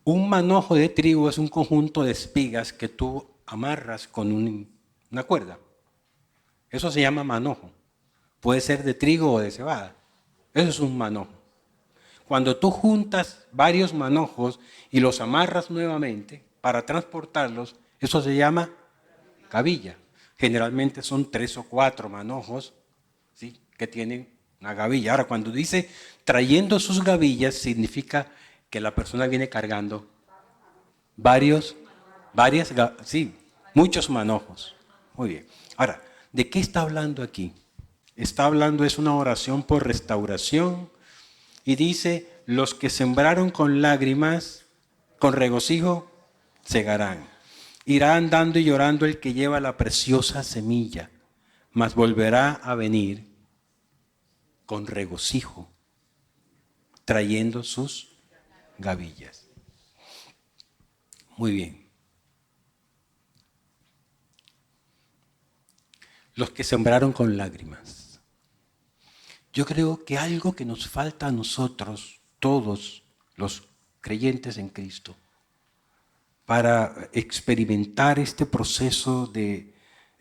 Un manojo de trigo es un conjunto de espigas que tú amarras con una cuerda. Eso se llama manojo. Puede ser de trigo o de cebada. Eso es un manojo. Cuando tú juntas varios manojos y los amarras nuevamente para transportarlos, eso se llama gavilla. Generalmente son 3 o 4 manojos, ¿sí?, que tienen una gavilla. Ahora, cuando dice trayendo sus gavillas, significa que la persona viene cargando muchos manojos. Muy bien. Ahora, ¿de qué está hablando aquí? Está hablando, es una oración por restauración, y dice: los que sembraron con lágrimas, con regocijo, segarán. Irá andando y llorando el que lleva la preciosa semilla, mas volverá a venir con regocijo, trayendo sus gavillas. Muy bien. Los que sembraron con lágrimas. Yo creo que algo que nos falta a nosotros, todos los creyentes en Cristo, para experimentar este proceso de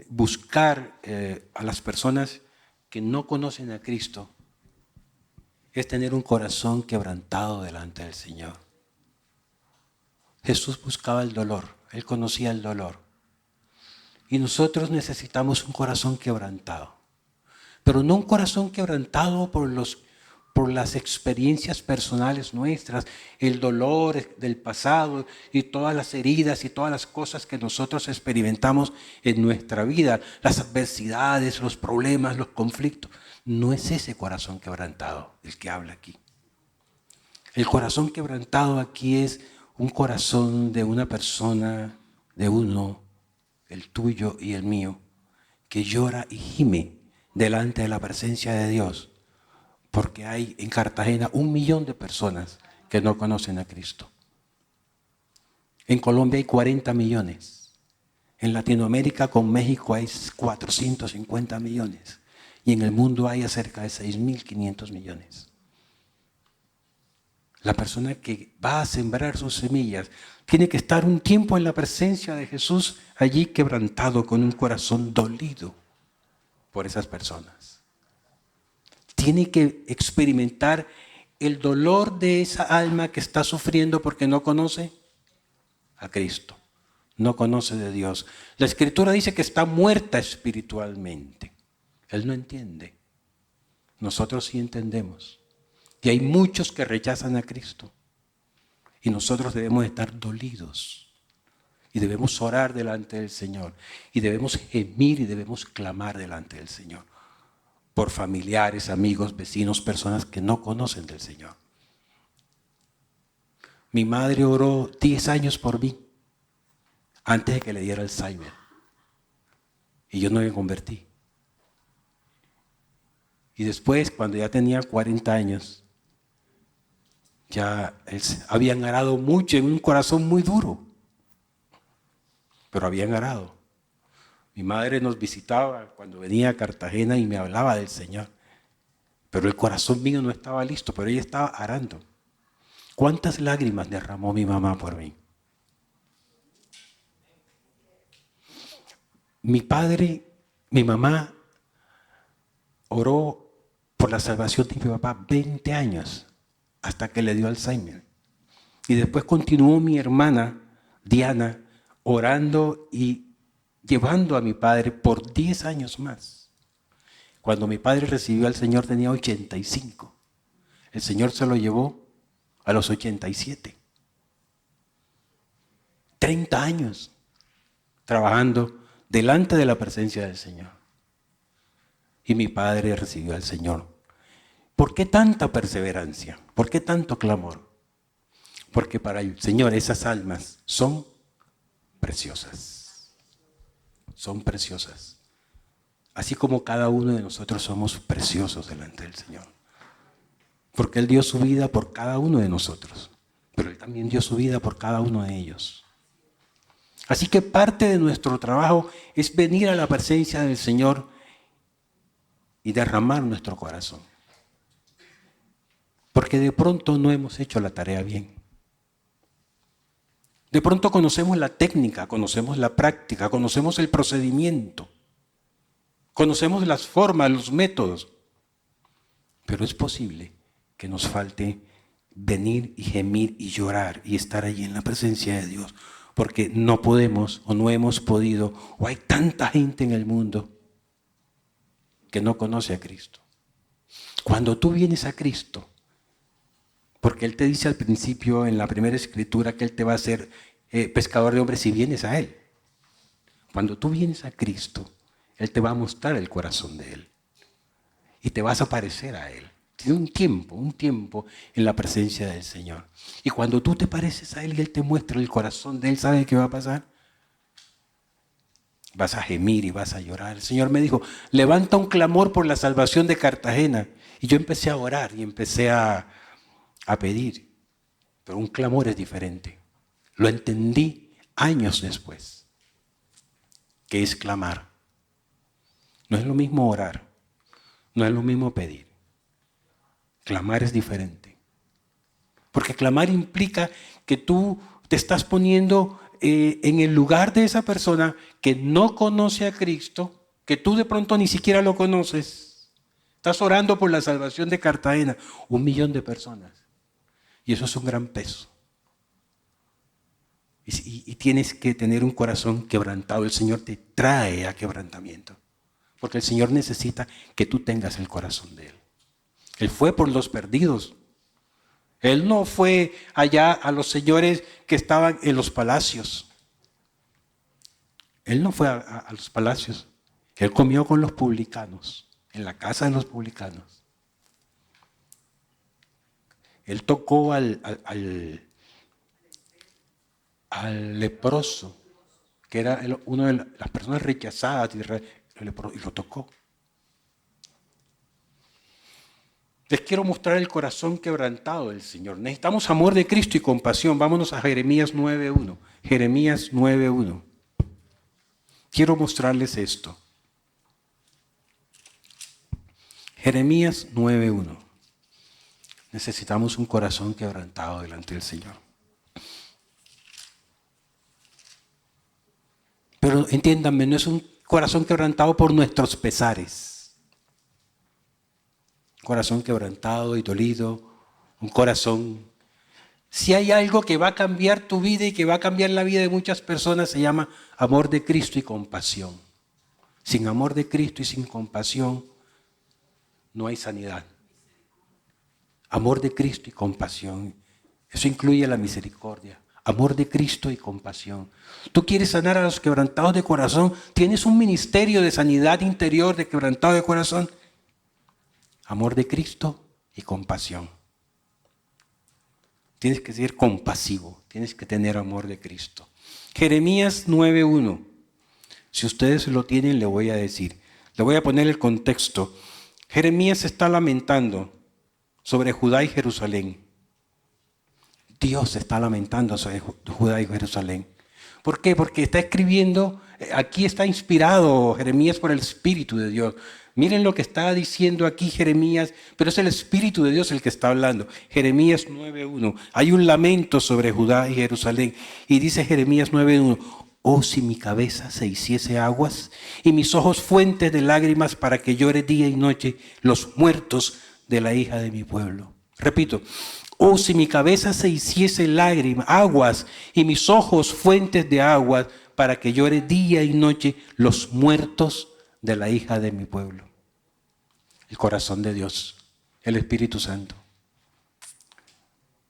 buscar a las personas que no conocen a Cristo, es tener un corazón quebrantado delante del Señor. Jesús buscaba el dolor, Él conocía el dolor. Y nosotros necesitamos un corazón quebrantado. Pero no un corazón quebrantado por las experiencias personales nuestras, el dolor del pasado y todas las heridas y todas las cosas que nosotros experimentamos en nuestra vida, las adversidades, los problemas, los conflictos. No es ese corazón quebrantado el que habla aquí. El corazón quebrantado aquí es un corazón de una persona, de uno, el tuyo y el mío, que llora y gime delante de la presencia de Dios, porque hay en Cartagena 1 millón de personas que no conocen a Cristo. En Colombia hay 40 millones. En Latinoamérica con México hay 450 millones. Y en el mundo hay cerca de 6.500 millones. La persona que va a sembrar sus semillas tiene que estar un tiempo en la presencia de Jesús, allí quebrantado, con un corazón dolido por esas personas. Tiene que experimentar el dolor de esa alma que está sufriendo porque no conoce a Cristo, no conoce de Dios. La Escritura dice que está muerta espiritualmente. Él no entiende. Nosotros sí entendemos. Y hay muchos que rechazan a Cristo. Y nosotros debemos estar dolidos. Y debemos orar delante del Señor. Y debemos gemir y debemos clamar delante del Señor. Por familiares, amigos, vecinos, personas que no conocen del Señor. Mi madre oró 10 años por mí antes de que le diera Alzheimer. Y yo no me convertí. Y después, cuando ya tenía 40 años, ya habían arado mucho en un corazón muy duro. Pero habían arado. Mi madre nos visitaba cuando venía a Cartagena y me hablaba del Señor. Pero el corazón mío no estaba listo, pero ella estaba arando. ¿Cuántas lágrimas derramó mi mamá por mí? Mi padre, mi mamá oró por la salvación de mi papá 20 años hasta que le dio Alzheimer. Y después continuó mi hermana Diana orando y llevando a mi padre por 10 años más. Cuando mi padre recibió al Señor tenía 85. El Señor se lo llevó a los 87. 30 años trabajando delante de la presencia del Señor. Y mi padre recibió al Señor. ¿Por qué tanta perseverancia? ¿Por qué tanto clamor? Porque para el Señor esas almas son preciosas. Son preciosas. Así como cada uno de nosotros somos preciosos delante del Señor. Porque Él dio su vida por cada uno de nosotros. Pero Él también dio su vida por cada uno de ellos. Así que parte de nuestro trabajo es venir a la presencia del Señor y derramar nuestro corazón. Porque de pronto no hemos hecho la tarea bien. De pronto conocemos la técnica, conocemos la práctica, conocemos el procedimiento, conocemos las formas, los métodos. Pero es posible que nos falte venir y gemir y llorar y estar allí en la presencia de Dios. Porque no podemos o no hemos podido, o hay tanta gente en el mundo que no conoce a Cristo. Cuando tú vienes a Cristo, porque Él te dice al principio en la primera escritura que Él te va a hacer pescador de hombres si vienes a Él. Cuando tú vienes a Cristo, Él te va a mostrar el corazón de Él y te vas a parecer a Él. Tiene un tiempo en la presencia del Señor. Y cuando tú te pareces a Él y Él te muestra el corazón de Él, ¿sabes qué va a pasar? Vas a gemir y vas a llorar. El Señor me dijo, levanta un clamor por la salvación de Cartagena. Y yo empecé a orar y empecé a pedir. Pero un clamor es diferente. Lo entendí años después. ¿Qué es clamar? No es lo mismo orar. No es lo mismo pedir. Clamar es diferente. Porque clamar implica que tú te estás poniendo en el lugar de esa persona que no conoce a Cristo, que tú de pronto ni siquiera lo conoces. Estás orando por la salvación de Cartagena, 1 millón de personas. Y eso es un gran peso. Y tienes que tener un corazón quebrantado. El Señor te trae a quebrantamiento. Porque el Señor necesita que tú tengas el corazón de Él. Él fue por los perdidos. Él no fue allá a los señores que estaban en los palacios. Él no fue a los palacios. Él comió con los publicanos, en la casa de los publicanos. Él tocó al leproso, que era una de las personas rechazadas de Israel, y lo tocó. Les quiero mostrar el corazón quebrantado del Señor. Necesitamos amor de Cristo y compasión. Vámonos a Jeremías 9:1. Jeremías 9:1. Quiero mostrarles esto. Jeremías 9:1. Necesitamos un corazón quebrantado delante del Señor. Pero entiéndanme, no es un corazón quebrantado por nuestros pesares. Corazón quebrantado y dolido, un corazón. Si hay algo que va a cambiar tu vida y que va a cambiar la vida de muchas personas, se llama amor de Cristo y compasión. Sin amor de Cristo y sin compasión, no hay sanidad. Amor de Cristo y compasión, eso incluye la misericordia. Amor de Cristo y compasión. Tú quieres sanar a los quebrantados de corazón, tienes un ministerio de sanidad interior de quebrantado de corazón. Amor de Cristo y compasión. Tienes que ser compasivo, tienes que tener amor de Cristo. Jeremías 9:1. Si ustedes lo tienen, le voy a decir. Le voy a poner el contexto. Jeremías se está lamentando sobre Judá y Jerusalén. Dios se está lamentando sobre Judá y Jerusalén. ¿Por qué? Porque está escribiendo aquí está inspirado Jeremías por el Espíritu de Dios. Miren lo que está diciendo aquí Jeremías, pero es el Espíritu de Dios el que está hablando. Jeremías 9:1. Hay un lamento sobre Judá y Jerusalén. Y dice Jeremías 9:1. Oh, si mi cabeza se hiciese aguas y mis ojos fuentes de lágrimas para que llore día y noche los muertos de la hija de mi pueblo. Repito. Oh, si mi cabeza se hiciese lágrimas, aguas y mis ojos fuentes de aguas para que llore día y noche los muertos de la hija de mi pueblo. El corazón de Dios, el Espíritu Santo.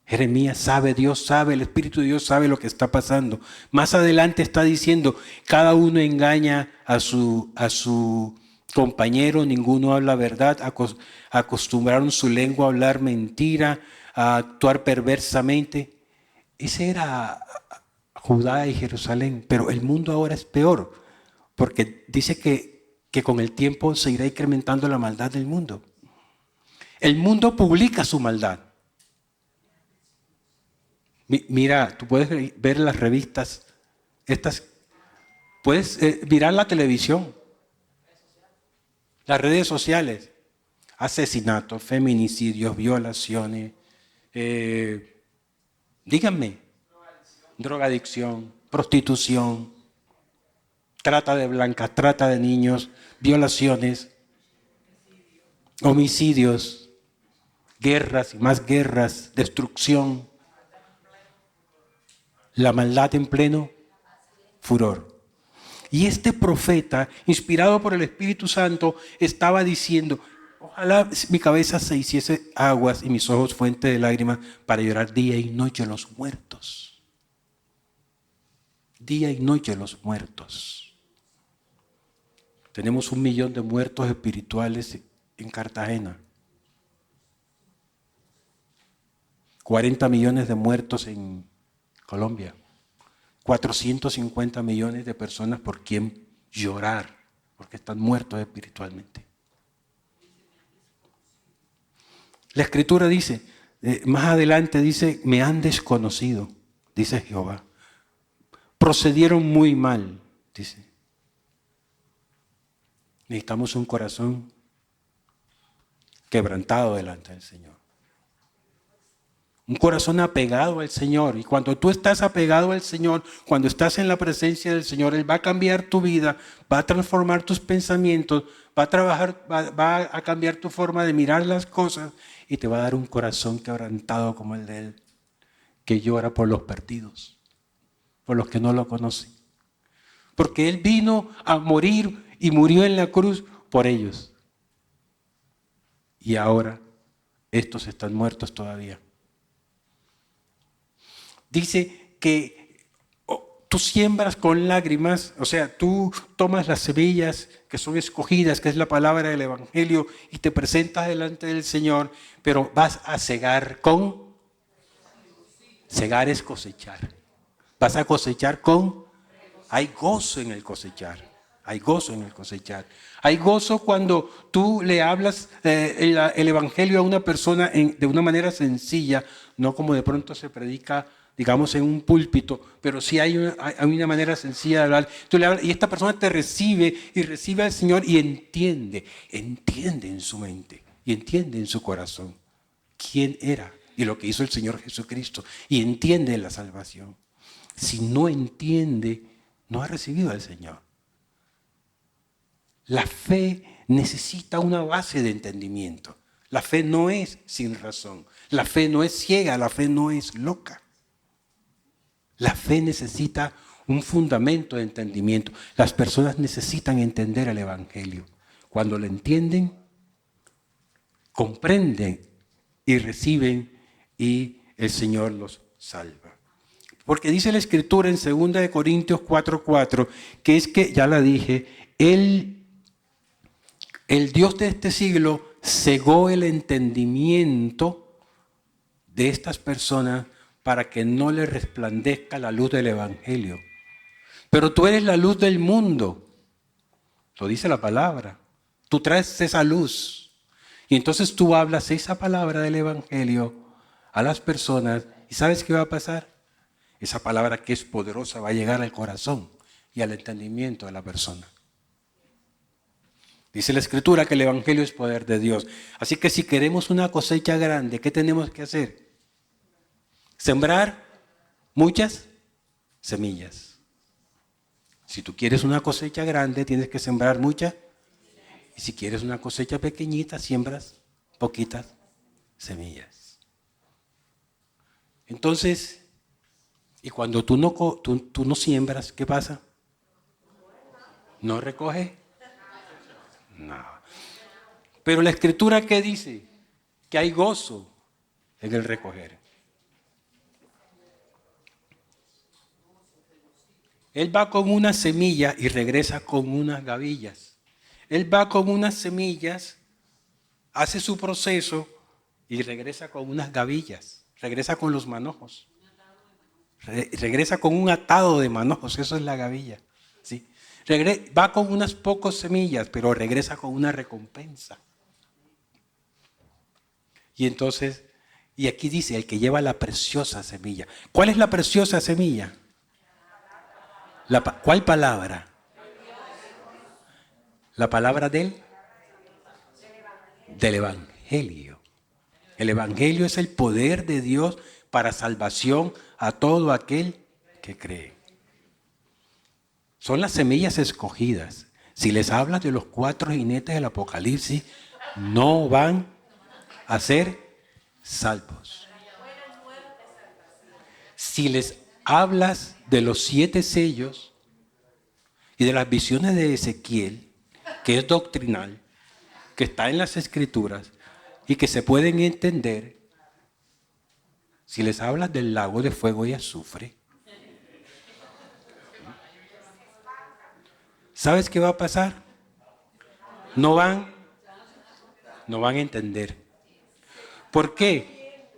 Jeremías sabe, Dios sabe, el Espíritu de Dios sabe lo que está pasando. Más adelante está diciendo, cada uno engaña a su compañero, ninguno habla verdad, acostumbraron su lengua a hablar mentira, a actuar perversamente. Ese era Judá y Jerusalén, pero el mundo ahora es peor, porque dice que con el tiempo se irá incrementando la maldad del mundo. El mundo publica su maldad. Mira, tú puedes ver las revistas, puedes mirar la televisión, las redes sociales, asesinatos, feminicidios, violaciones, díganme, drogadicción, prostitución, trata de blancas, trata de niños, violaciones, homicidios, guerras y más guerras, destrucción, la maldad en pleno furor. Y este profeta, inspirado por el Espíritu Santo, estaba diciendo, ojalá mi cabeza se hiciese aguas y mis ojos fuente de lágrimas para llorar día y noche los muertos. Día y noche los muertos. Tenemos 1 millón de muertos espirituales en Cartagena. 40 millones de muertos en Colombia. 450 millones de personas por quien llorar, porque están muertos espiritualmente. La Escritura dice, más adelante dice, me han desconocido, dice Jehová. Procedieron muy mal, dice. Necesitamos un corazón quebrantado delante del Señor. Un corazón apegado al Señor. Y cuando tú estás apegado al Señor, cuando estás en la presencia del Señor, Él va a cambiar tu vida, va a transformar tus pensamientos, va a cambiar tu forma de mirar las cosas y te va a dar un corazón quebrantado como el de Él, que llora por los perdidos, por los que no lo conocen. Porque Él vino a morir y murió en la cruz por ellos. Y ahora estos están muertos todavía. Dice que tú siembras con lágrimas, o sea, tú tomas las semillas que son escogidas, que es la palabra del Evangelio, y te presentas delante del Señor, pero vas a cegar con... Cegar es cosechar. Vas a cosechar con... Hay gozo en el cosechar. Hay gozo en el cosechar. Hay gozo cuando tú le hablas el Evangelio a una persona de una manera sencilla, no como de pronto se predica, digamos, en un púlpito, pero sí hay una manera sencilla de hablar. Tú le hablas y esta persona te recibe y recibe al Señor y entiende en su mente y entiende en su corazón quién era y lo que hizo el Señor Jesucristo y entiende la salvación. Si no entiende, no ha recibido al Señor. La fe necesita una base de entendimiento. La fe no es sin razón. La fe no es ciega, la fe no es loca. La fe necesita un fundamento de entendimiento. Las personas necesitan entender el Evangelio. Cuando lo entienden, comprenden y reciben y el Señor los salva. Porque dice la Escritura en 2 Corintios 4:4, que es que, ya la dije, el Dios de este siglo cegó el entendimiento de estas personas para que no les resplandezca la luz del Evangelio. Pero tú eres la luz del mundo. Lo dice la palabra. Tú traes esa luz. Y entonces tú hablas esa palabra del Evangelio a las personas. ¿Y sabes qué va a pasar? Esa palabra que es poderosa va a llegar al corazón. y al entendimiento de la persona. Dice la Escritura que el Evangelio es poder de Dios. Así que si queremos una cosecha grande, ¿qué tenemos que hacer? Sembrar muchas semillas. Si tú quieres una cosecha grande, tienes que sembrar muchas. Y si quieres una cosecha pequeñita, siembras poquitas semillas. Entonces, y cuando tú no siembras, ¿qué pasa? ¿No recoges? No. Pero la Escritura, ¿qué dice? Que hay gozo en el recoger. Él va con una semilla y regresa con unas gavillas. Él va con unas semillas, hace su proceso y regresa con unas gavillas. Regresa con los manojos. Regresa con un atado de manojos, eso es la gavilla. ¿Sí? Va con unas pocas semillas, pero regresa con una recompensa. Y entonces, y aquí dice, el que lleva la preciosa semilla. ¿Cuál es la preciosa semilla? ¿Cuál palabra? La palabra del Evangelio. El Evangelio es el poder de Dios para salvación a todo aquel que cree. Son las semillas escogidas. Si les hablas de los 4 jinetes del Apocalipsis, no van a ser salvos. Si les hablas de los 7 sellos y de las visiones de Ezequiel, que es doctrinal, que está en las Escrituras y que se pueden entender, si les hablas del lago de fuego y azufre, ¿sabes qué va a pasar? No van a entender. ¿Por qué?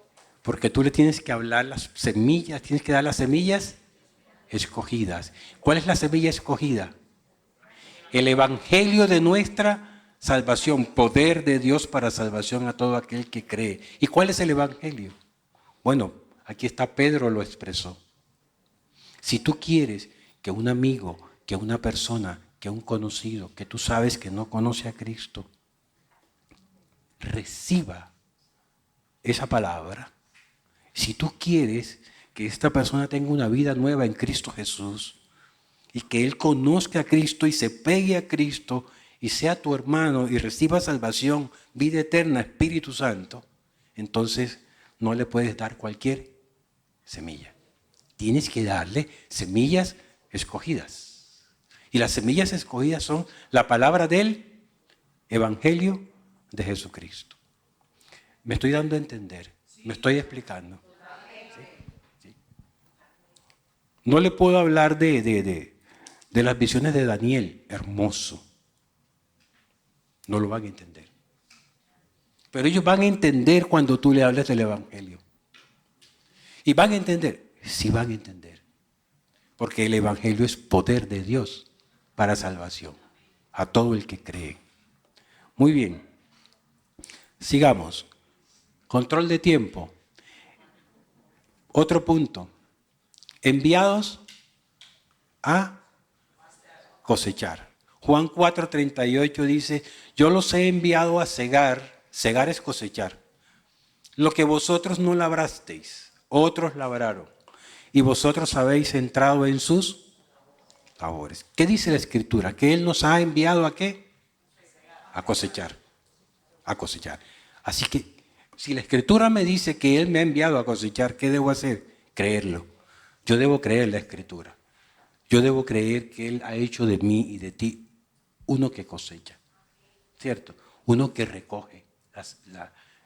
Porque tú le tienes que hablar las semillas, tienes que dar las semillas escogidas. ¿Cuál es la semilla escogida? El Evangelio de nuestra salvación, poder de Dios para salvación a todo aquel que cree. ¿Y cuál es el Evangelio? Bueno, aquí está, Pedro lo expresó. Si tú quieres que un amigo, que una persona, que un conocido, que tú sabes que no conoce a Cristo, reciba esa palabra, si tú quieres que esta persona tenga una vida nueva en Cristo Jesús y que él conozca a Cristo y se pegue a Cristo y sea tu hermano y reciba salvación, vida eterna, Espíritu Santo, entonces no le puedes dar cualquier semilla. Tienes que darle semillas escogidas. Y las semillas escogidas son la palabra del Evangelio de Jesucristo. ¿Me estoy dando a entender? ¿Me estoy explicando? ¿Sí? ¿Sí? No le puedo hablar de las visiones de Daniel, hermoso. No lo van a entender. Pero ellos van a entender cuando tú le hables del Evangelio. ¿Y van a entender? Sí van a entender. Porque el Evangelio es poder de Dios para salvación a todo el que cree. Muy bien. Sigamos. Control de tiempo. Otro punto. Enviados a cosechar. Juan 4:38 dice, yo los he enviado a cegar. Cegar es cosechar. Lo que vosotros no labrasteis, otros labraron. Y vosotros habéis entrado en sus labores. ¿Qué dice la Escritura? Que Él nos ha enviado ¿a qué? A cosechar. A cosechar. Así que, si la Escritura me dice que Él me ha enviado a cosechar, ¿qué debo hacer? Creerlo. Yo debo creer la Escritura. Yo debo creer que Él ha hecho de mí y de ti uno que cosecha. ¿Cierto? Uno que recoge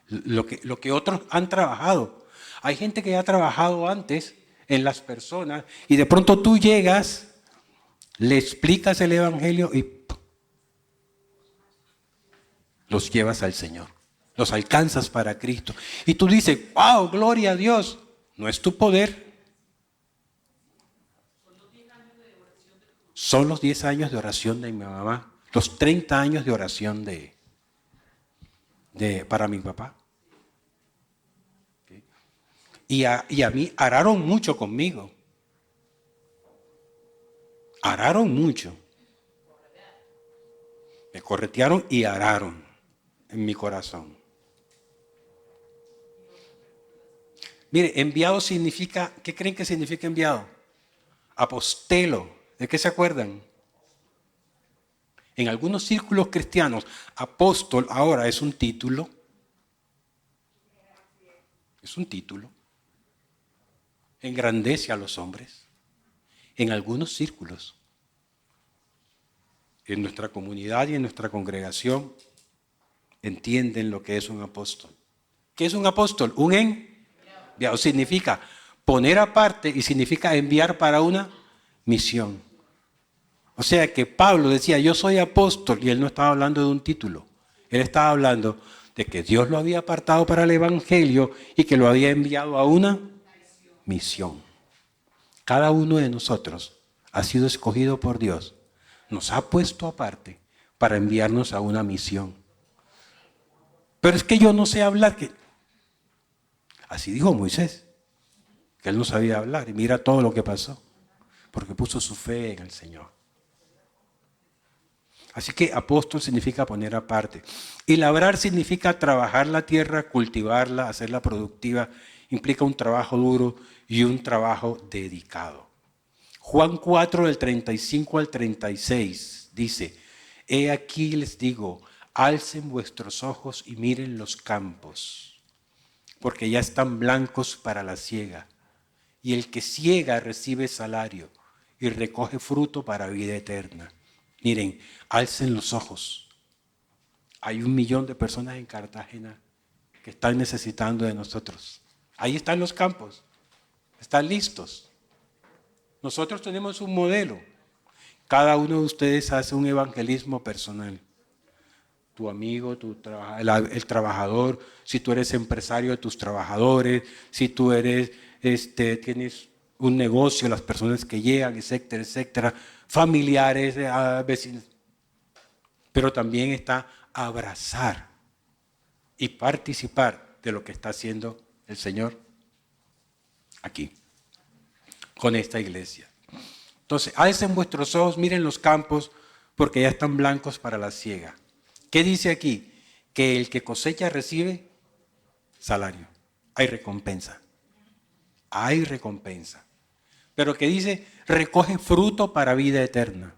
lo que otros han trabajado. Hay gente que ha trabajado antes en las personas y de pronto tú llegas, le explicas el Evangelio y los llevas al Señor. Los alcanzas para Cristo. Y tú dices, wow, gloria a Dios. No es tu poder. Son los 10 años de oración de mi mamá. Los 30 años de oración para mi papá. ¿Okay? Y a mí araron mucho conmigo. Araron mucho. Me corretearon y araron en mi corazón. Mire, enviado significa, ¿qué creen que significa enviado? Apostelo. ¿De qué se acuerdan? En algunos círculos cristianos, apóstol ahora es un título. Es un título. Engrandece a los hombres. En algunos círculos. En nuestra comunidad y en nuestra congregación entienden lo que es un apóstol. ¿Qué es un apóstol? Un enviado. Significa poner aparte y significa enviar para una misión. O sea que Pablo decía, yo soy apóstol, y él no estaba hablando de un título. Él estaba hablando de que Dios lo había apartado para el evangelio y que lo había enviado a una misión. Cada uno de nosotros ha sido escogido por Dios. Nos ha puesto aparte para enviarnos a una misión. Pero es que yo no sé hablar. Así dijo Moisés, que él no sabía hablar. Y mira todo lo que pasó, porque puso su fe en el Señor. Así que apóstol significa poner aparte. Y labrar significa trabajar la tierra, cultivarla, hacerla productiva. Implica un trabajo duro y un trabajo dedicado. Juan 4, del 35 al 36, dice, he aquí les digo, alcen vuestros ojos y miren los campos, porque ya están blancos para la siega. Y el que siega recibe salario y recoge fruto para vida eterna. Miren, alcen los ojos. Hay 1 millón de personas en Cartagena que están necesitando de nosotros. Ahí están los campos, están listos. Nosotros tenemos un modelo. Cada uno de ustedes hace un evangelismo personal. Tu amigo, el trabajador, si tú eres empresario de tus trabajadores, si tú eres, tienes un negocio, las personas que llegan, etcétera, etcétera, familiares, vecinos. Pero también está abrazar y participar de lo que está haciendo el Señor aquí, con esta iglesia. Entonces, alcen vuestros ojos, miren los campos, porque ya están blancos para la siega. ¿Qué dice aquí? Que el que cosecha recibe salario. Hay recompensa. Hay recompensa. Pero que dice, recoge fruto para vida eterna.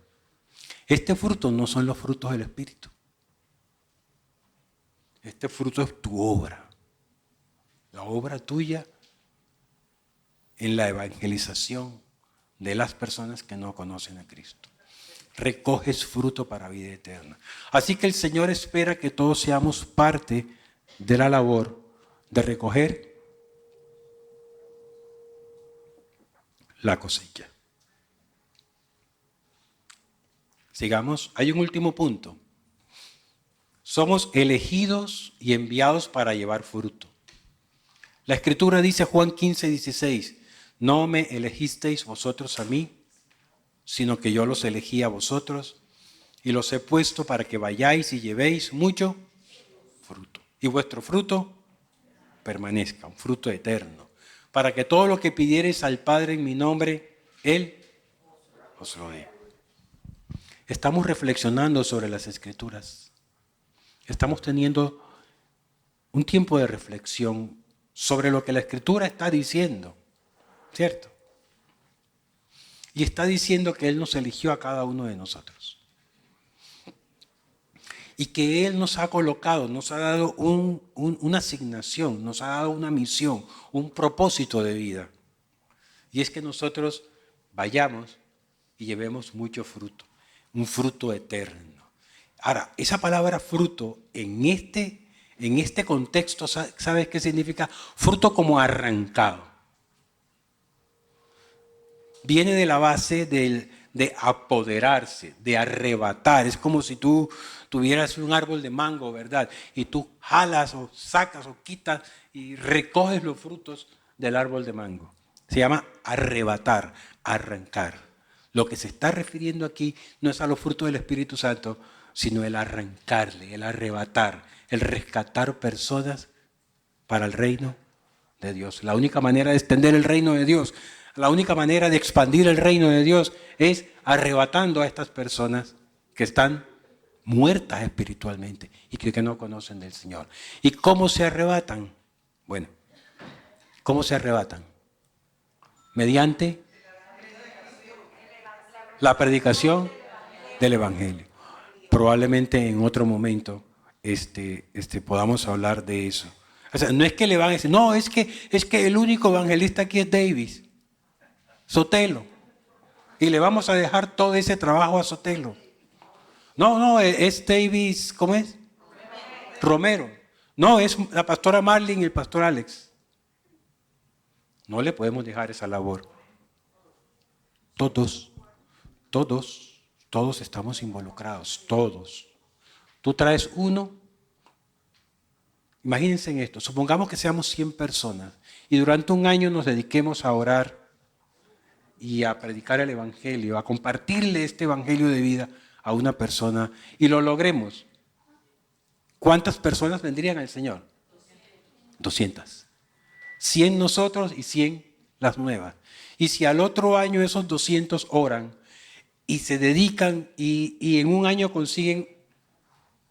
Este fruto no son los frutos del Espíritu. Este fruto es tu obra. La obra tuya en la evangelización de las personas que no conocen a Cristo. Recoges fruto para vida eterna. Así que el Señor espera que todos seamos parte de la labor de recoger la cosecha. Sigamos. Hay un último punto. Somos elegidos y enviados para llevar fruto. La Escritura dice, Juan 15, 16, no me elegisteis vosotros a mí, sino que yo los elegí a vosotros y los he puesto para que vayáis y llevéis mucho fruto. Y vuestro fruto permanezca, un fruto eterno. Para que todo lo que pidiereis al Padre en mi nombre, Él os lo dé. Estamos reflexionando sobre las Escrituras. Estamos teniendo un tiempo de reflexión sobre lo que la Escritura está diciendo, ¿cierto? Y está diciendo que Él nos eligió a cada uno de nosotros. Y que Él nos ha colocado, nos ha dado una asignación, nos ha dado una misión, un propósito de vida. Y es que nosotros vayamos y llevemos mucho fruto, un fruto eterno. Ahora, esa palabra fruto en este contexto, ¿sabes qué significa? Fruto como arrancado. Viene de la base de apoderarse, de arrebatar. Es como si tú tuvieras un árbol de mango, ¿verdad? Y tú jalas o sacas o quitas y recoges los frutos del árbol de mango. Se llama arrebatar, arrancar. Lo que se está refiriendo aquí no es a los frutos del Espíritu Santo, sino el arrancarle, el arrebatar, el rescatar personas para el reino de Dios. La única manera de extender el reino de Dios La única manera de expandir el reino de Dios es arrebatando a estas personas que están muertas espiritualmente y que no conocen del Señor. ¿Y cómo se arrebatan? Bueno, ¿cómo se arrebatan? Mediante la predicación del Evangelio. Probablemente en otro momento podamos hablar de eso. O sea, no es que le van a decir, no, es que el único evangelista aquí es Davis, Sotelo. Y le vamos a dejar todo ese trabajo a Sotelo. No, es Davis, ¿cómo es? Romero. No, es la pastora Marlene y el pastor Alex. No le podemos dejar esa labor. Todos estamos involucrados, todos. Tú traes uno, imagínense en esto, supongamos que seamos 100 personas y durante un año nos dediquemos a orar y a predicar el Evangelio, a compartirle este Evangelio de vida a una persona y lo logremos. ¿Cuántas personas vendrían al Señor? 200. 100 nosotros y 100 las nuevas. Y si al otro año esos 200 oran y se dedican y en un año consiguen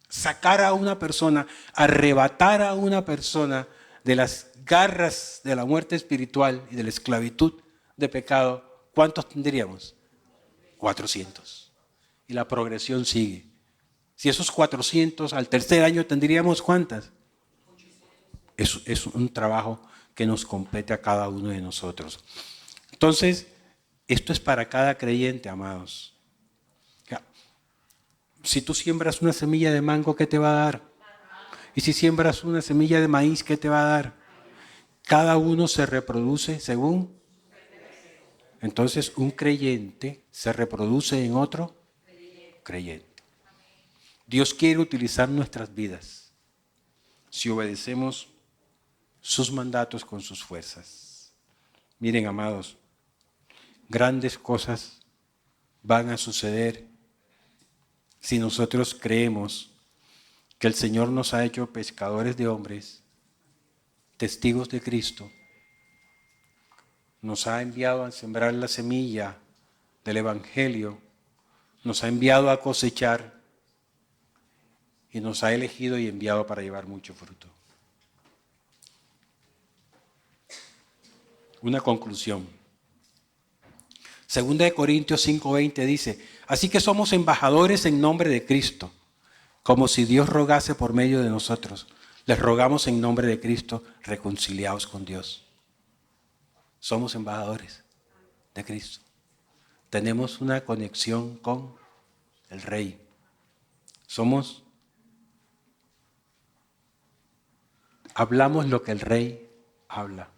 sacar a una persona, arrebatar a una persona de las garras de la muerte espiritual y de la esclavitud de pecado, ¿cuántos tendríamos? 400. Y la progresión sigue. Si esos 400 al tercer año tendríamos ¿cuántas? Es un trabajo que nos compete a cada uno de nosotros. Entonces, esto es para cada creyente, amados. Si tú siembras una semilla de mango, ¿qué te va a dar? Y si siembras una semilla de maíz, ¿qué te va a dar? Cada uno se reproduce según. Entonces, un creyente se reproduce en otro creyente. Dios quiere utilizar nuestras vidas si obedecemos sus mandatos con sus fuerzas. Miren, amados, grandes cosas van a suceder si nosotros creemos que el Señor nos ha hecho pescadores de hombres, testigos de Cristo, nos ha enviado a sembrar la semilla del Evangelio, nos ha enviado a cosechar y nos ha elegido y enviado para llevar mucho fruto. Una conclusión. Segunda de Corintios 5:20 dice, así que somos embajadores en nombre de Cristo, como si Dios rogase por medio de nosotros. Les rogamos en nombre de Cristo, reconciliados con Dios. Somos embajadores de Cristo. Tenemos una conexión con el Rey. Hablamos lo que el Rey habla.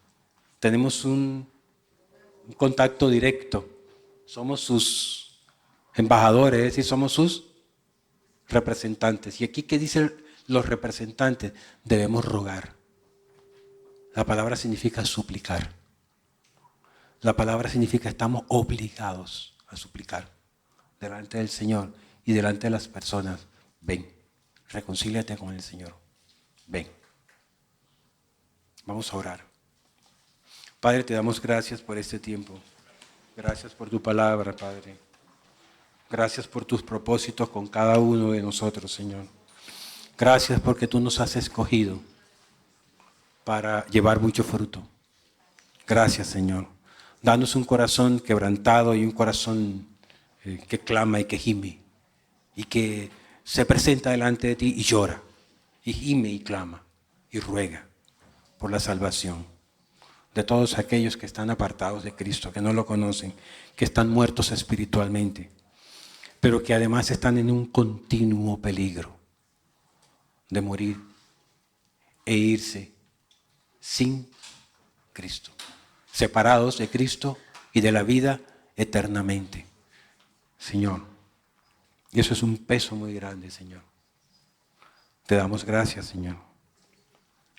Tenemos un contacto directo. Somos sus embajadores, es decir, somos sus representantes. Y aquí, ¿qué dicen los representantes? Debemos rogar. La palabra significa suplicar. La palabra significa estamos obligados a suplicar delante del Señor y delante de las personas. Ven, reconcíliate con el Señor. Ven. Vamos a orar. Padre, te damos gracias por este tiempo. Gracias por tu palabra, Padre. Gracias por tus propósitos con cada uno de nosotros, Señor. Gracias porque tú nos has escogido para llevar mucho fruto. Gracias, Señor. Danos un corazón quebrantado y un corazón que clama y que gime y que se presenta delante de ti y llora y gime y clama y ruega por la salvación de todos aquellos que están apartados de Cristo, que no lo conocen, que están muertos espiritualmente, pero que además están en un continuo peligro de morir e irse sin Cristo, separados de Cristo y de la vida eternamente. Señor, y eso es un peso muy grande, Señor. Te damos gracias, Señor.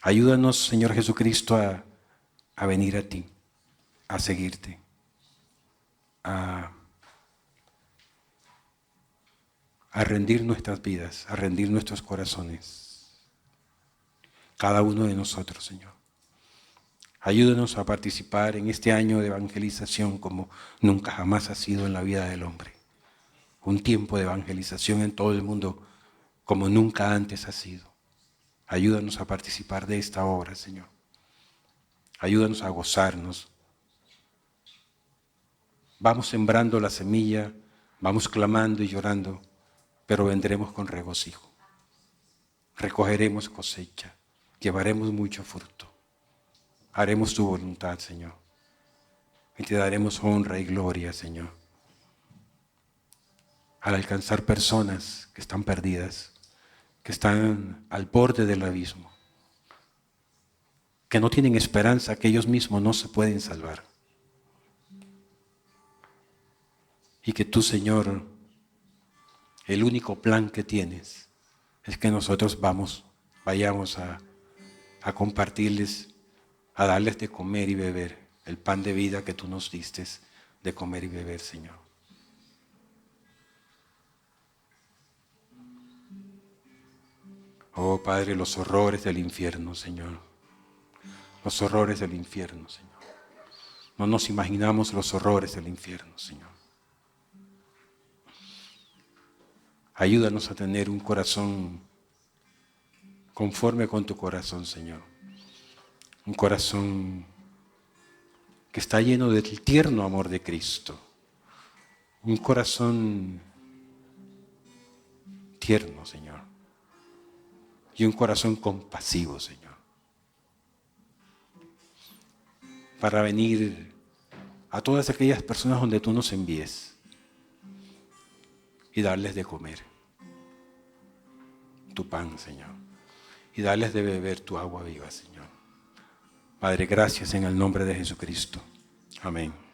Ayúdanos, Señor Jesucristo, a venir a ti, a seguirte, a rendir nuestras vidas, a rendir nuestros corazones. Cada uno de nosotros, Señor. Ayúdanos a participar en este año de evangelización como nunca jamás ha sido en la vida del hombre. Un tiempo de evangelización en todo el mundo como nunca antes ha sido. Ayúdanos a participar de esta obra, Señor. Ayúdanos a gozarnos. Vamos sembrando la semilla, vamos clamando y llorando, pero vendremos con regocijo. Recogeremos cosecha, llevaremos mucho fruto. Haremos tu voluntad, Señor. Y te daremos honra y gloria, Señor. Al alcanzar personas que están perdidas, que están al borde del abismo, que no tienen esperanza, que ellos mismos no se pueden salvar. Y que tú, Señor, el único plan que tienes es que nosotros vayamos a compartirles, a darles de comer y beber el pan de vida que tú nos diste de comer y beber, Señor. Oh Padre, los horrores del infierno, Señor. Los horrores del infierno, Señor. No nos imaginamos los horrores del infierno, Señor. Ayúdanos a tener un corazón conforme con tu corazón, Señor. Un corazón que está lleno del tierno amor de Cristo. Un corazón tierno, Señor. Y un corazón compasivo, Señor. Para venir a todas aquellas personas donde tú nos envíes y darles de comer tu pan, Señor, y darles de beber tu agua viva, Señor. Padre, gracias en el nombre de Jesucristo. Amén.